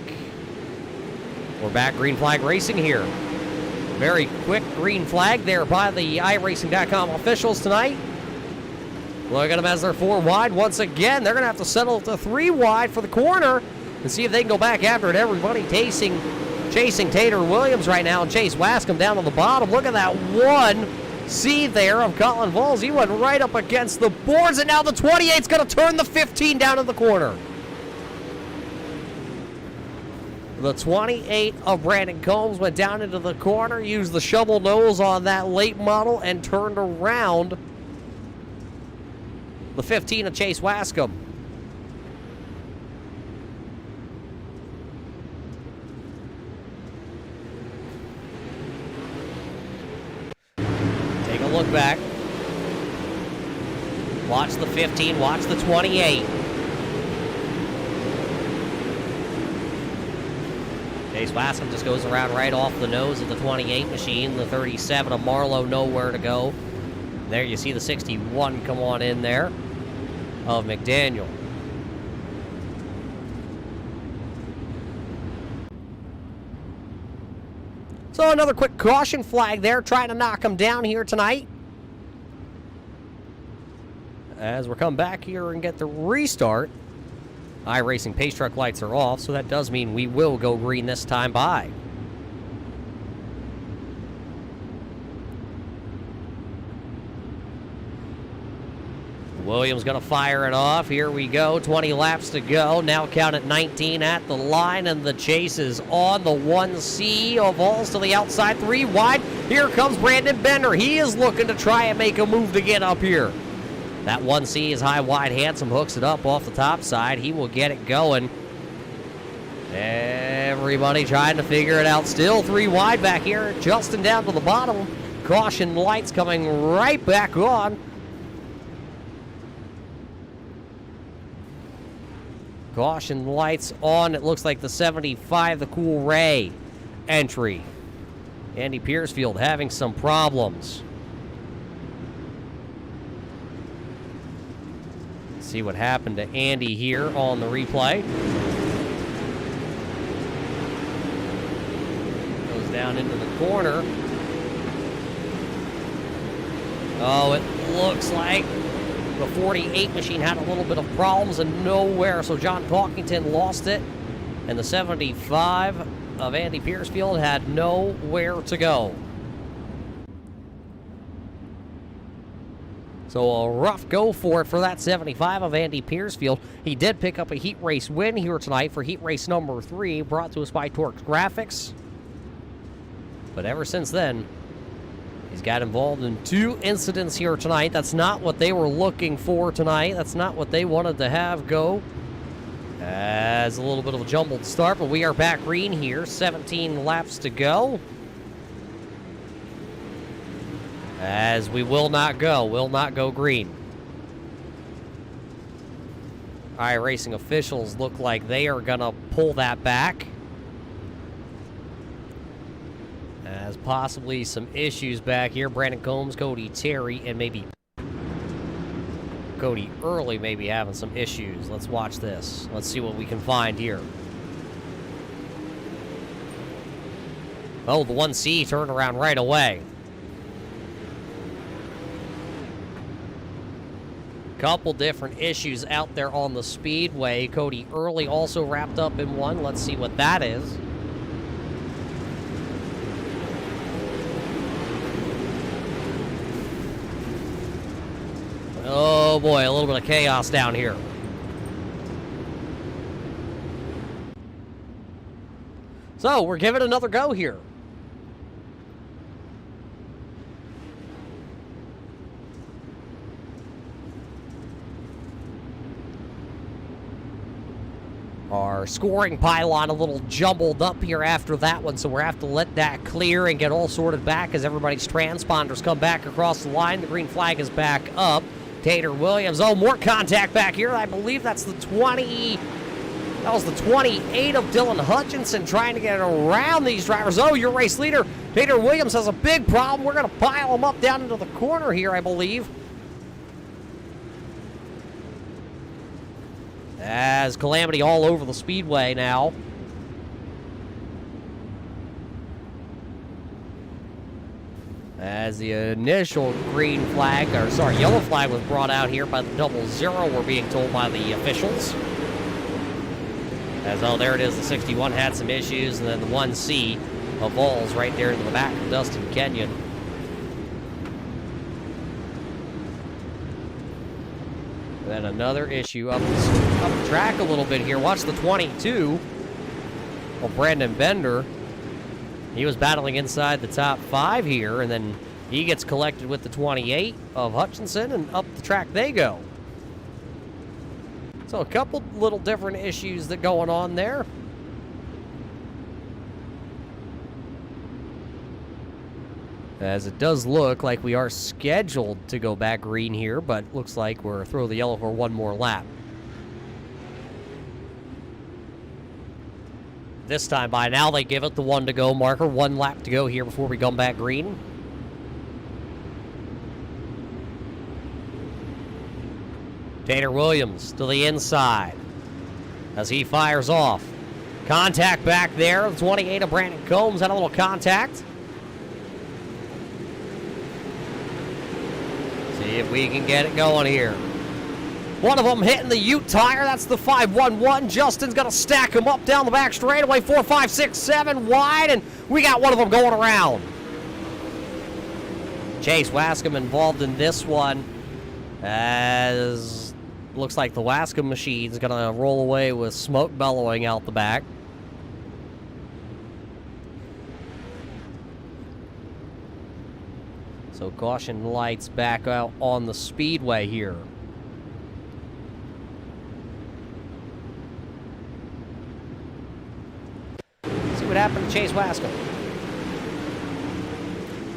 we're back green flag racing here. Very quick green flag there by the Iracing.com officials tonight. Look at them as they're 4 wide. Once again, they're going to have to settle to 3 wide for the corner and see if they can go back after it. Everybody chasing Tater Williams right now, and Chase Wascom down on the bottom. Look at that 1C there of Colin Vols. He went right up against the boards, and now the 28's going to turn the 15 down to the corner. The 28 of Brandon Combs went down into the corner, used the shovel nose on that late model, and turned around the 15 of Chase Wascom. Take a look back. Watch the 15, watch the 28. Chase Wascom just goes around right off the nose of the 28 machine. The 37 of Marlowe nowhere to go. There you see the 61 come on in there of McDaniel. So another quick caution flag there, trying to knock him down here tonight. As we're coming back here and get the restart, iRacing pace truck lights are off, so that does mean we will go green this time by. Williams going to fire it off. Here we go. 20 laps to go. Now count at 19 at the line, and the chase is on. The 1C of Vols to the outside, 3 wide. Here comes Brandon Bender. He is looking to try and make a move to get up here. That 1C is high, wide, handsome, hooks it up off the top side. He will get it going. Everybody trying to figure it out. Still 3 wide back here. Justin down to the bottom. Caution lights coming right back on. Caution lights on. It looks like the 75, the CoolRay entry Andy Piercefield having some problems. See what happened to Andy here on the replay. Goes down into the corner. Oh, it looks like the 48 machine had a little bit of problems and nowhere, so John Talkington lost it. And the 75 of Andy Piercefield had nowhere to go. So a rough go for it for that 75 of Andy Piercefield. He did pick up a heat race win here tonight for heat race number 3, brought to us by Torx Grafixs. But ever since then, he's got involved in 2 incidents here tonight. That's not what they were looking for tonight. That's not what they wanted to have go. As a little bit of a jumbled start, but we are back green here. 17 laps to go. As we will not go green. Iracing officials look like they are going to pull that back. As possibly some issues back here. Brandon Combs, Cody Terry, and maybe Cody Early maybe having some issues. Let's watch this. Let's see what we can find here. Oh, the 1C turned around right away. Couple different issues out there on the speedway. Cody Early also wrapped up in one. Let's see what that is. Oh boy, a little bit of chaos down here. So we're giving it another go here. Our scoring pylon a little jumbled up here after that one, so we're going to have to let that clear and get all sorted back as everybody's transponders come back across the line. The green flag is back up. Tater Williams, oh, more contact back here. I believe that's the 20. That was the 28 of Dylan Hutchinson trying to get around these drivers. Oh, your race leader, Tater Williams, has a big problem. We're going to pile him up down into the corner here, I believe. As calamity all over the speedway now. As the initial green flag, or sorry, yellow flag was brought out here by the 00, we're being told by the officials. As, oh, there it is, the 61 had some issues, and then the 1C evolves right there into the back of Dustin Kenyon. Then another issue up the track a little bit here. Watch the 22 of Brandon Bender. He was battling inside the top 5 here, and then he gets collected with the 28 of Hutchinson, and up the track they go. So a couple little different issues that going on there. As it does look like we are scheduled to go back green here, but looks like we're throw the yellow for one more lap. This time by now they give it the 1 to go marker. 1 lap to go here before we come back green. Tater Williams to the inside as he fires off. Contact back there. The 28 of Brandon Combs had a little contact. See if we can get it going here. One of them hitting the Ute tire. That's the 511. Justin's going to stack him up down the back straightaway. 4, 5, 6, 7 wide. And we got one of them going around. Chase Wascom involved in this one. As looks like the Wascom machine's going to roll away with smoke bellowing out the back. So caution lights back out on the speedway here. See what happened to Chase Wascom.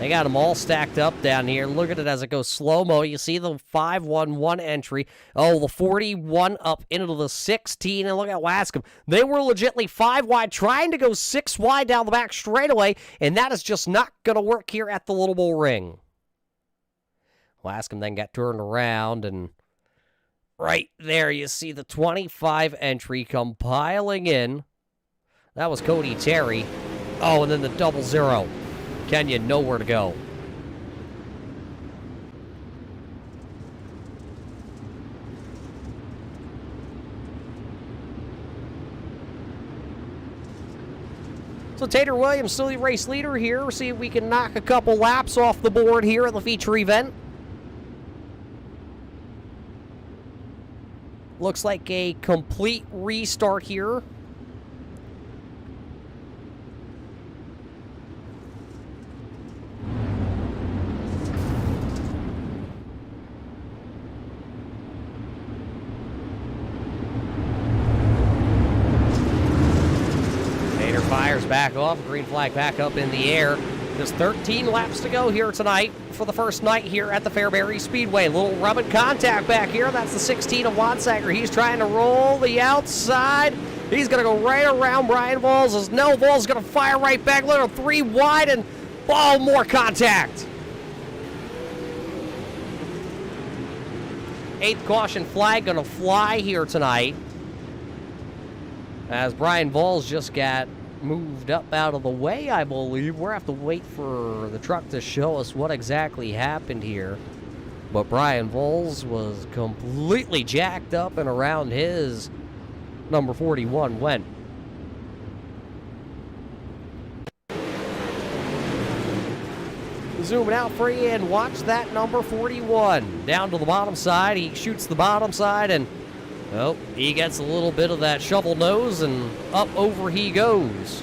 They got them all stacked up down here. Look at it as it goes slow-mo. You see the 5-1-1 entry. Oh, the 41 up into the 16. And look at Wascom. They were legitimately 5 wide, trying to go 6 wide down the back straightaway, and that is just not going to work here at the Little Bull Ring. Wascom then got turned around, and right there you see the 25 entry come piling in. That was Cody Terry. Oh, and then the 00. Kenyon nowhere to go. So Tater Williams still the race leader here. See if we can knock a couple laps off the board here at the feature event. Looks like a complete restart here. Fires back off, green flag back up in the air. Just 13 laps to go here tonight for the first night here at the Fairbury Speedway. Little rubbing contact back here. That's the 16 of Watsager. He's trying to roll the outside. He's going to go right around Brian Vols. No, Vols going to fire right back. Little 3 wide and more contact. 8th caution flag going to fly here tonight, as Brian Vols just got moved up out of the way, I believe. We'll have to wait for the truck to show us what exactly happened here. But Brian Vols was completely jacked up and around his number 41 went. Zooming out for you and watch that number 41. Down to the bottom side. He shoots the bottom side and oh, he gets a little bit of that shovel nose, and up over he goes.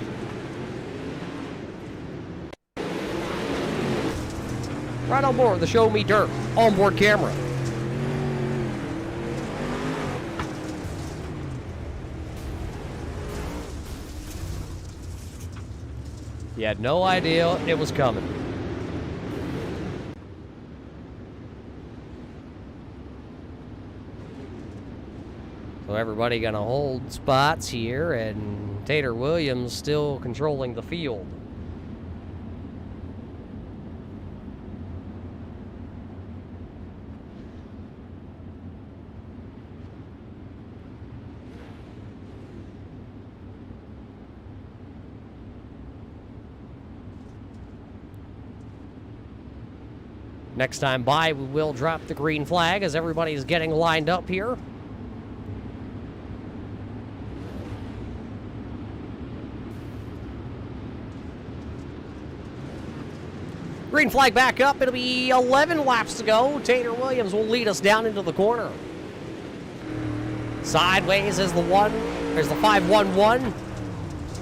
Right on board the Show Me Dirt onboard camera. He had no idea it was coming. So everybody gonna hold spots here, and Tater Williams still controlling the field. Next time by, we will drop the green flag as everybody's getting lined up here. Green flag back up. It'll be 11 laps to go. Tater Williams will lead us down into the corner. Sideways is the 5-1-1.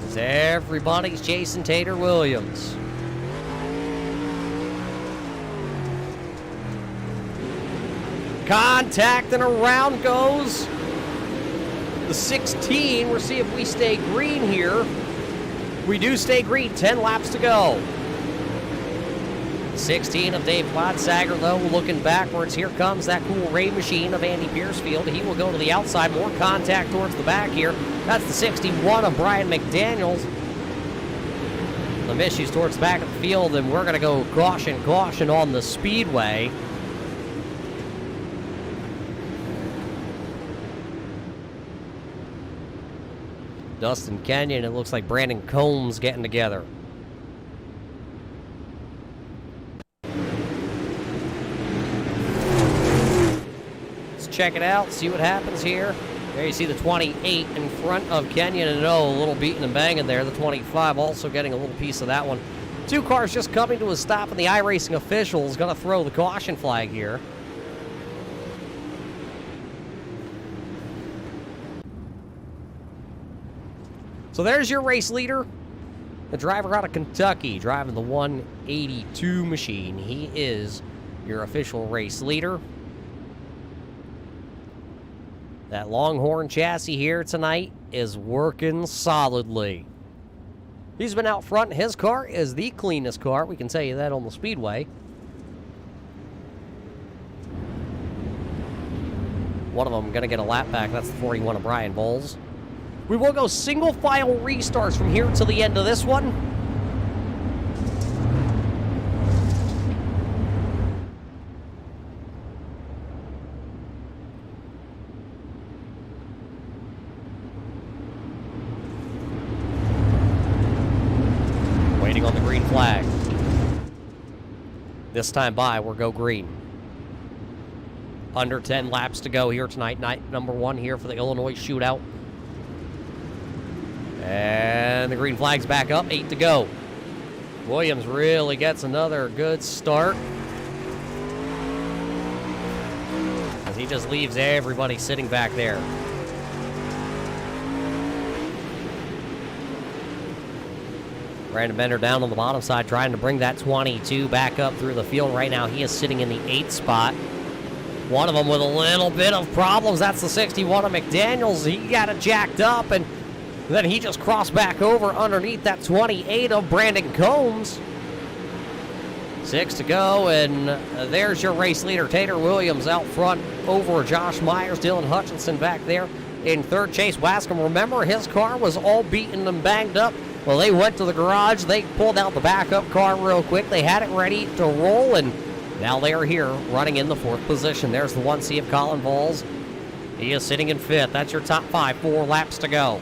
As everybody's chasing Tater Williams. Contact and around goes the 16. We'll see if we stay green here. We do stay green. 10 laps to go. 16 of Dave Watsager, though, looking backwards. Here comes that CoolRay machine of Andy Piercefield. He will go to the outside. More contact towards the back here. That's the 61 of Brian McDaniels. The miscues towards the back of the field, and we're going to go caution on the speedway. Dustin Kenyon, it looks like Brandon Combs getting together. Check it out, see what happens here. There you see the 28 in front of Kenyon, and a little beating and banging there. The 25 also getting a little piece of that one. 2 cars just coming to a stop, and the Iracing official is going to throw the caution flag here. So there's your race leader, the driver out of Kentucky, driving the 182 machine. He is your official race leader. That Longhorn chassis here tonight is working solidly. He's been out front. His car is the cleanest car. We can tell you that on the speedway. One of them going to get a lap back. That's the 41 of Brian Bowles. We will go single file restarts from here till the end of this one. Waiting on the green flag. This time by, we'll go green. Under 10 laps to go here tonight. Night number 1 here for the Illinois Shootout. And the green flag's back up. 8 to go. Williams really gets another good start, as he just leaves everybody sitting back there. Brandon Bender down on the bottom side, trying to bring that 22 back up through the field. Right now, he is sitting in the 8th spot. One of them with a little bit of problems. That's the 61 of McDaniels. He got it jacked up, and then he just crossed back over underneath that 28 of Brandon Combs. 6 to go, and there's your race leader, Tater Williams, out front over Josh Myers. Dylan Hutchinson back there in third. Chase Wascom, remember, his car was all beaten and banged up. Well, they went to the garage. They pulled out the backup car real quick. They had it ready to roll, and now they are here running in the 4th position. There's the 1C of Colin Balls. He is sitting in 5th. That's your top 5. 4 laps to go.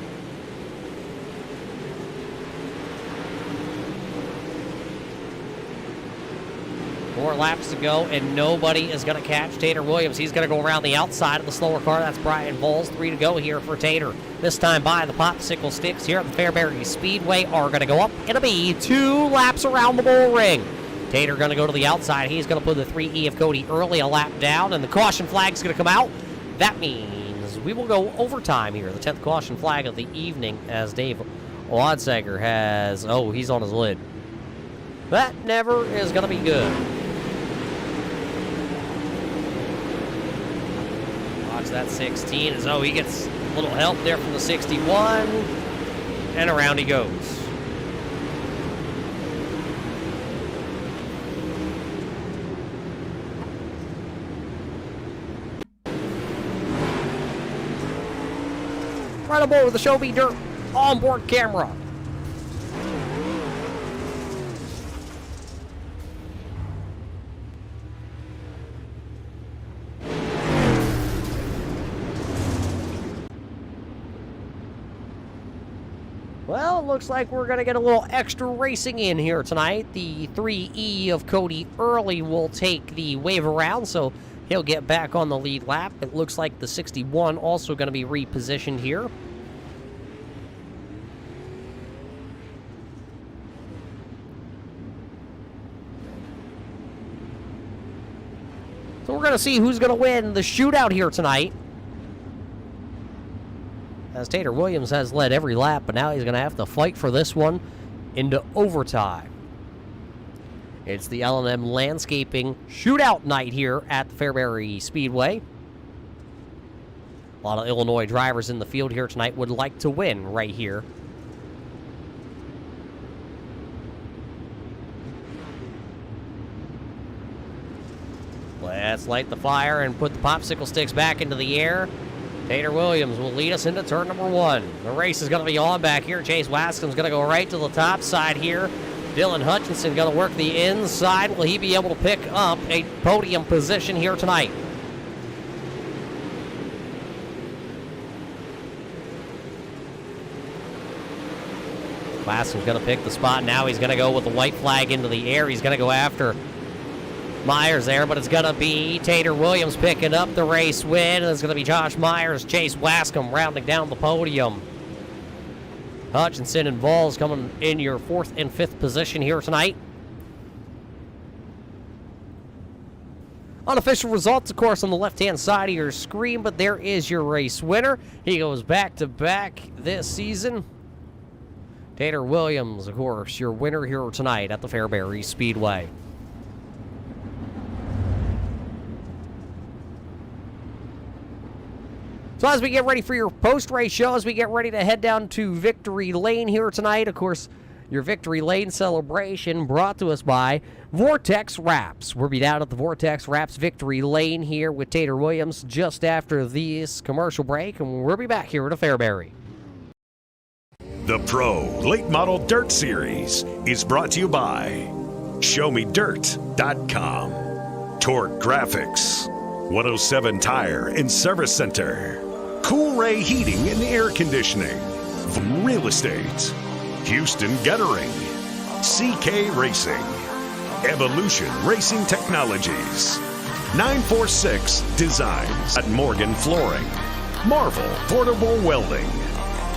Four laps to go, and nobody is going to catch Tater Williams. He's going to go around the outside of the slower car. That's Brian Bowles. 3 to go here for Tater. This time by, the popsicle sticks here at the Fairbury Speedway are going to go up. It'll be 2 laps around the bull ring. Tater going to go to the outside. He's going to put the 3E of Cody early a lap down, and the caution flag's going to come out. That means we will go overtime here. The 10th caution flag of the evening, as Dave Wadsager has... Oh, he's on his lid. That never is going to be good. Watch that 16 as he gets a little help there from the 61, and around he goes. Right aboard with the Show Me Dirt onboard camera. Well, it looks like we're going to get a little extra racing in here tonight. The 3E of Cody Early will take the wave around, so he'll get back on the lead lap. It looks like the 61 also going to be repositioned here. So we're going to see who's going to win the shootout here tonight, as Tater Williams has led every lap, but now he's going to have to fight for this one into overtime. It's the L&M Landscaping Shootout night here at the Fairbury Speedway. A lot of Illinois drivers in the field here tonight would like to win right here. Let's light the fire and put the popsicle sticks back into the air. Tater Williams will lead us into turn number 1. The race is going to be on back here. Chase Wascom's going to go right to the top side here. Dylan Hutchinson going to work the inside. Will he be able to pick up a podium position here tonight? Wascom's going to pick the spot. Now he's going to go with the white flag into the air. He's going to go after Myers there, but it's going to be Tater Williams picking up the race win. It's going to be Josh Myers, Chase Wascom rounding down the podium. Hutchinson and Vols coming in your 4th and 5th position here tonight. Unofficial results, of course, on the left-hand side of your screen, but there is your race winner. He goes back-to-back this season. Tater Williams, of course, your winner here tonight at the Fairbury Speedway. So as we get ready for your post-race show, as we get ready to head down to Victory Lane here tonight, of course, your Victory Lane celebration brought to us by Vortex Wraps. We'll be down at the Vortex Wraps Victory Lane here with Tater Williams just after this commercial break, and we'll be back here at Fairbury. The Pro Late Model Dirt Series is brought to you by ShowMeDirt.com, Torque Grafixs, 107 Tire and Service Center, CoolRay Heating and Air Conditioning, Real Estate, Houston Guttering, CK Racing, Evolution Racing Technologies, 946 Designs at Morgan Flooring, Marvel Portable Welding,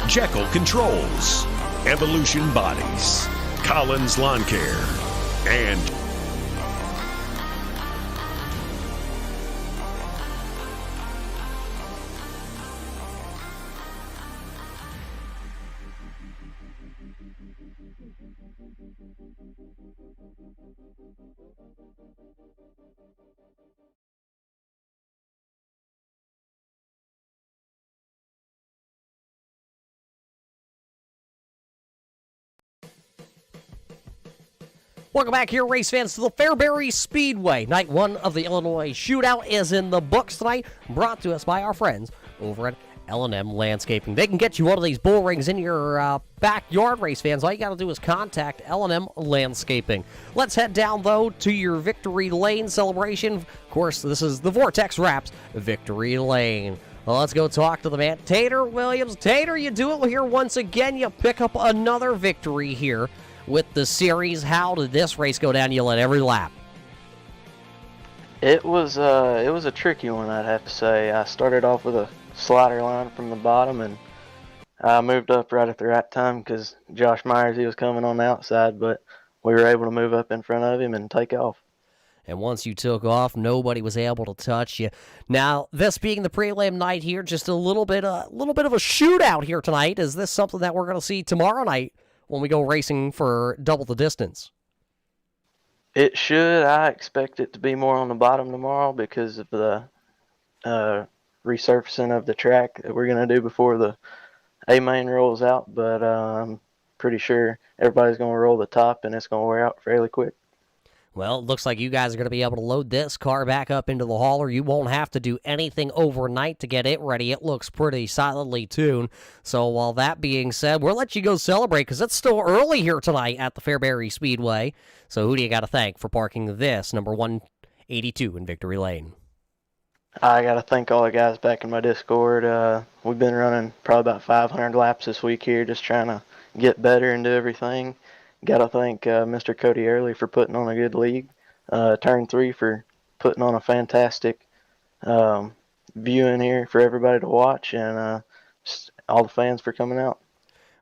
Jeykell Controls, Evolution Bodies, Collins Lawn Care, and Welcome back here, race fans, to the Fairbury Speedway. Night one of the Illinois Shootout is in the books tonight, brought to us by our friends over at L&M Landscaping. They can get you one of these bull rings in your backyard, race fans. All you got to do is contact L&M Landscaping. Let's head down, though, to your Victory Lane celebration. Of course, this is the Vortex Wraps Victory Lane. Well, let's go talk to the man, Tater Williams. Tater, you do it here once again. You pick up another victory here with the series. How did this race go down? You led every lap. It was a tricky one, I'd have to say. I started off with a slider line from the bottom, and I moved up right at the right time because Josh Myers, he was coming on the outside, but we were able to move up in front of him and take off. And once you took off, nobody was able to touch you. Now, this being the prelim night here, just a little bit of a shootout here tonight. Is this something that we're going to see tomorrow night when we go racing for double the distance? It should. I expect it to be more on the bottom tomorrow because of the resurfacing of the track that we're going to do before the A-main rolls out. But I'm pretty sure everybody's going to roll the top, and it's going to wear out fairly quick. Well, it looks like you guys are going to be able to load this car back up into the hauler. You won't have to do anything overnight to get it ready. It looks pretty solidly tuned. So while that being said, we'll let you go celebrate because it's still early here tonight at the Fairbury Speedway. So who do you got to thank for parking this, number 182 in Victory Lane? I got to thank all the guys back in my Discord. We've been running probably about 500 laps this week here, just trying to get better and do everything. Got to thank Mr. Cody Early for putting on a good league. Turn 3 for putting on a fantastic viewing here for everybody to watch, and just all the fans for coming out.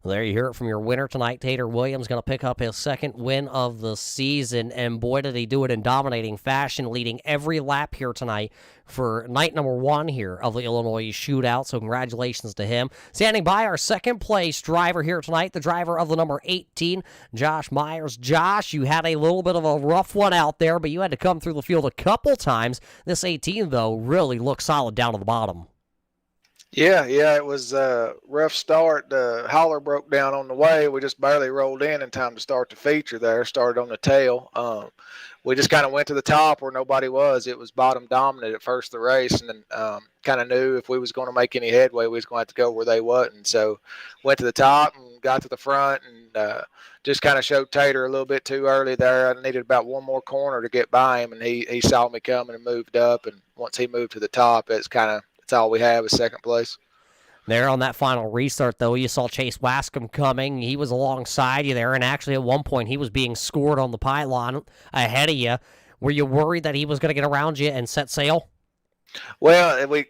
Well, there you hear it from your winner tonight. Tater Williams going to pick up his second win of the season, and boy, did he do it in dominating fashion, leading every lap here tonight for night number 1 here of the Illinois Shootout, so congratulations to him. Standing by, our second place driver here tonight, the driver of the number 18, Josh Myers. Josh, you had a little bit of a rough one out there, but you had to come through the field a couple times. This 18, though, really looks solid down to the bottom. Yeah, it was a rough start. The hauler broke down on the way. We just barely rolled in time to start the feature there. Started on the tail. We just kind of went to the top where nobody was. It was bottom dominant at first of the race, and then kind of knew if we was going to make any headway, we was going to have to go where they wasn't. So went to the top and got to the front and just kind of showed Tater a little bit too early there. I needed about one more corner to get by him, and he saw me coming and moved up. And once he moved to the top, that's all we have is second place. There on that final restart, though, you saw Chase Wascom coming. He was alongside you there, and actually at one point he was being scored on the pylon ahead of you. Were you worried that he was going to get around you and set sail? Well, I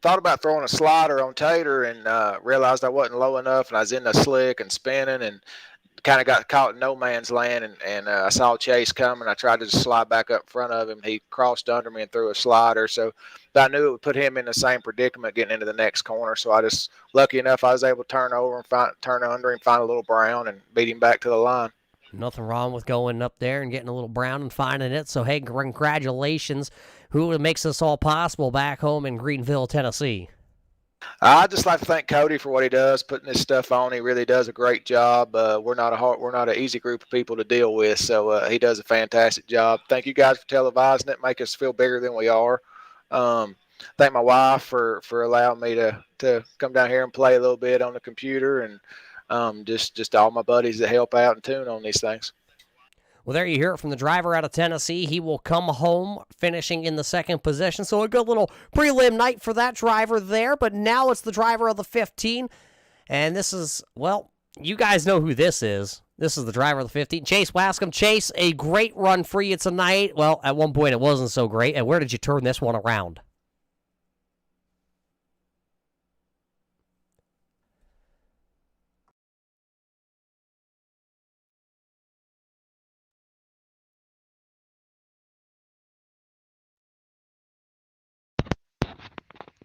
thought about throwing a slider on Tater and realized I wasn't low enough, and I was in the slick and spinning and kind of got caught in no man's land, and I saw Chase coming. I tried to just slide back up in front of him. He crossed under me and threw a slider, but I knew it would put him in the same predicament getting into the next corner. So I just, lucky enough, I was able to turn over and turn under him, find a little brown, and beat him back to the line. Nothing wrong with going up there and getting a little brown and finding it. So, hey, congratulations. Who makes this all possible back home in Greenville, Tennessee? I'd just like to thank Cody for what he does, putting this stuff on. He really does a great job. We're not an easy group of people to deal with, so he does a fantastic job. Thank you guys for televising it, make us feel bigger than we are. Thank my wife for allowing me to come down here and play a little bit on the computer, and just all my buddies that help out and tune on these things. Well, there you hear it from the driver out of Tennessee. He will come home finishing in the second position. So a good little prelim night for that driver there. But now it's the driver of the 15. And this is, well, you guys know who this is. This is the driver of the 15. Chase Wascom. Chase, a great run for you tonight. Well, at one point it wasn't so great. And where did you turn this one around?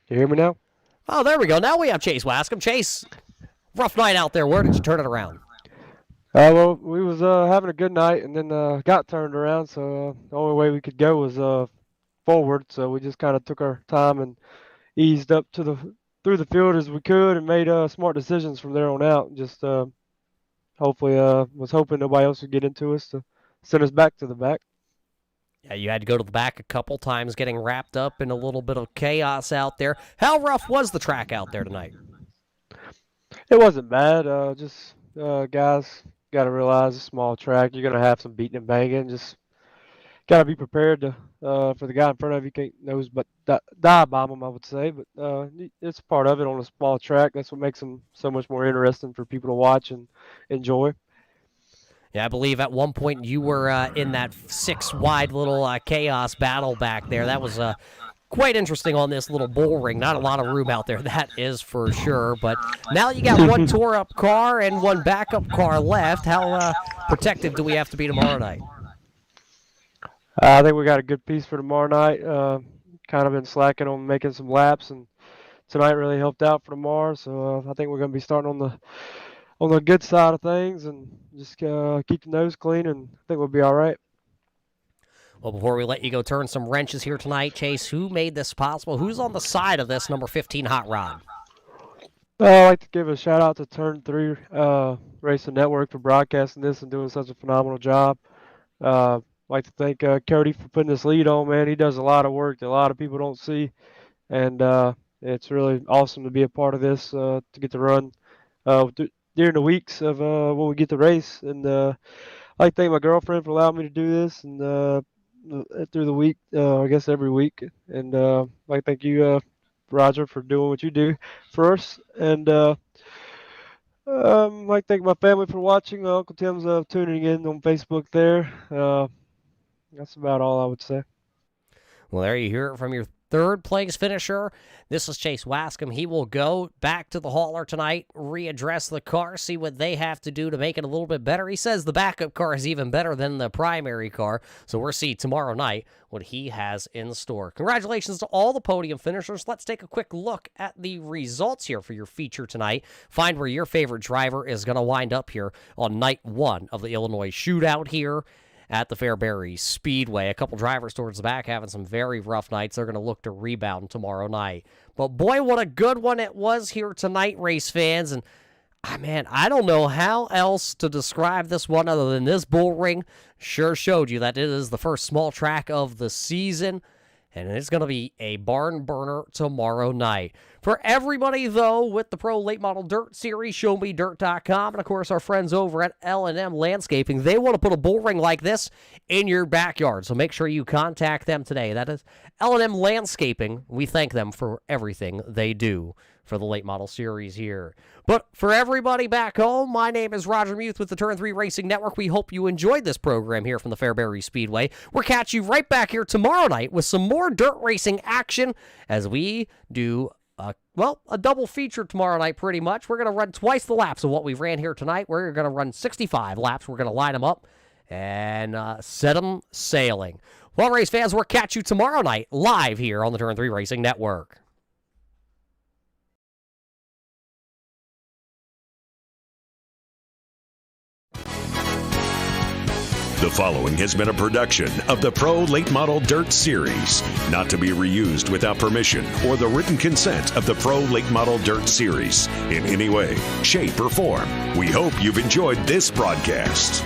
You hear me now? Oh, there we go. Now we have Chase Wascom. Chase, rough night out there. Where did you turn it around? Well, we was having a good night, and then got turned around, so the only way we could go was forward. So we just kind of took our time and eased up through the field as we could, and made smart decisions from there on out. Just hopefully was hoping nobody else would get into us to send us back to the back. Yeah, you had to go to the back a couple times, getting wrapped up in a little bit of chaos out there. How rough was the track out there tonight? It wasn't bad. Just guys got to realize it's a small track. You're going to have some beating and banging. Just got to be prepared to for the guy in front of you. Can't nose but dive bomb him, I would say. But it's part of it on a small track. That's what makes them so much more interesting for people to watch and enjoy. Yeah, I believe at one point you were in that 6-wide little chaos battle back there. That was quite interesting on this little bull ring. Not a lot of room out there, that is for sure. But now you got one tore-up car and one backup car left. How protected do we have to be tomorrow night? I think we got a good piece for tomorrow night. Kind of been slacking on making some laps, and tonight really helped out for tomorrow. So I think we're going to be starting on the good side of things and just keep the nose clean, and I think we'll be all right. Well, before we let you go turn some wrenches here tonight, Chase, who made this possible? Who's on the side of this number 15 hot rod? I'd like to give a shout-out to Turn 3 Racing Network for broadcasting this and doing such a phenomenal job. I'd like to thank Cody for putting this lead on, man. He does a lot of work that a lot of people don't see, and it's really awesome to be a part of this, to get to run during the weeks of when we get to race. And I'd like to thank my girlfriend for allowing me to do this, and through the week, I guess every week. And I'd like to thank you, Roger, for doing what you do for us. And I'd like to thank my family for watching. Uncle Tim's tuning in on Facebook there. That's about all I would say. Well, there you hear it from your third place finisher. This is Chase Wascom. He will go back to the hauler tonight, readdress the car, see what they have to do to make it a little bit better. He says the backup car is even better than the primary car, so we'll see tomorrow night what he has in store. Congratulations to all the podium finishers. Let's take a quick look at the results here for your feature tonight. Find where your favorite driver is going to wind up here on night 1 of the Illinois Shootout here at the Fairbury Speedway. A couple drivers towards the back having some very rough nights. They're going to look to rebound tomorrow night. But boy, what a good one it was here tonight, race fans. And man, I don't know how else to describe this one other than this bull ring sure showed you that it is the first small track of the season. And it's going to be a barn burner tomorrow night. For everybody, though, with the Pro Late Model Dirt Series, ShowMeDirt.com, and, of course, our friends over at L&M Landscaping, they want to put a bull ring like this in your backyard. So make sure you contact them today. That is L&M Landscaping. We thank them for everything they do for the Late Model Series here. But for everybody back home, my name is Roger Muth with the Turn 3 Racing Network. We hope you enjoyed this program here from the Fairbury Speedway. We'll catch you right back here tomorrow night with some more dirt racing action as we do a double feature tomorrow night pretty much. We're going to run twice the laps of what we ran here tonight. We're going to run 65 laps. We're going to line them up and set them sailing. Well, race fans, we'll catch you tomorrow night live here on the Turn 3 Racing Network. The following has been a production of the Pro Late Model Dirt Series, not to be reused without permission or the written consent of the Pro Late Model Dirt Series in any way, shape, or form. We hope you've enjoyed this broadcast.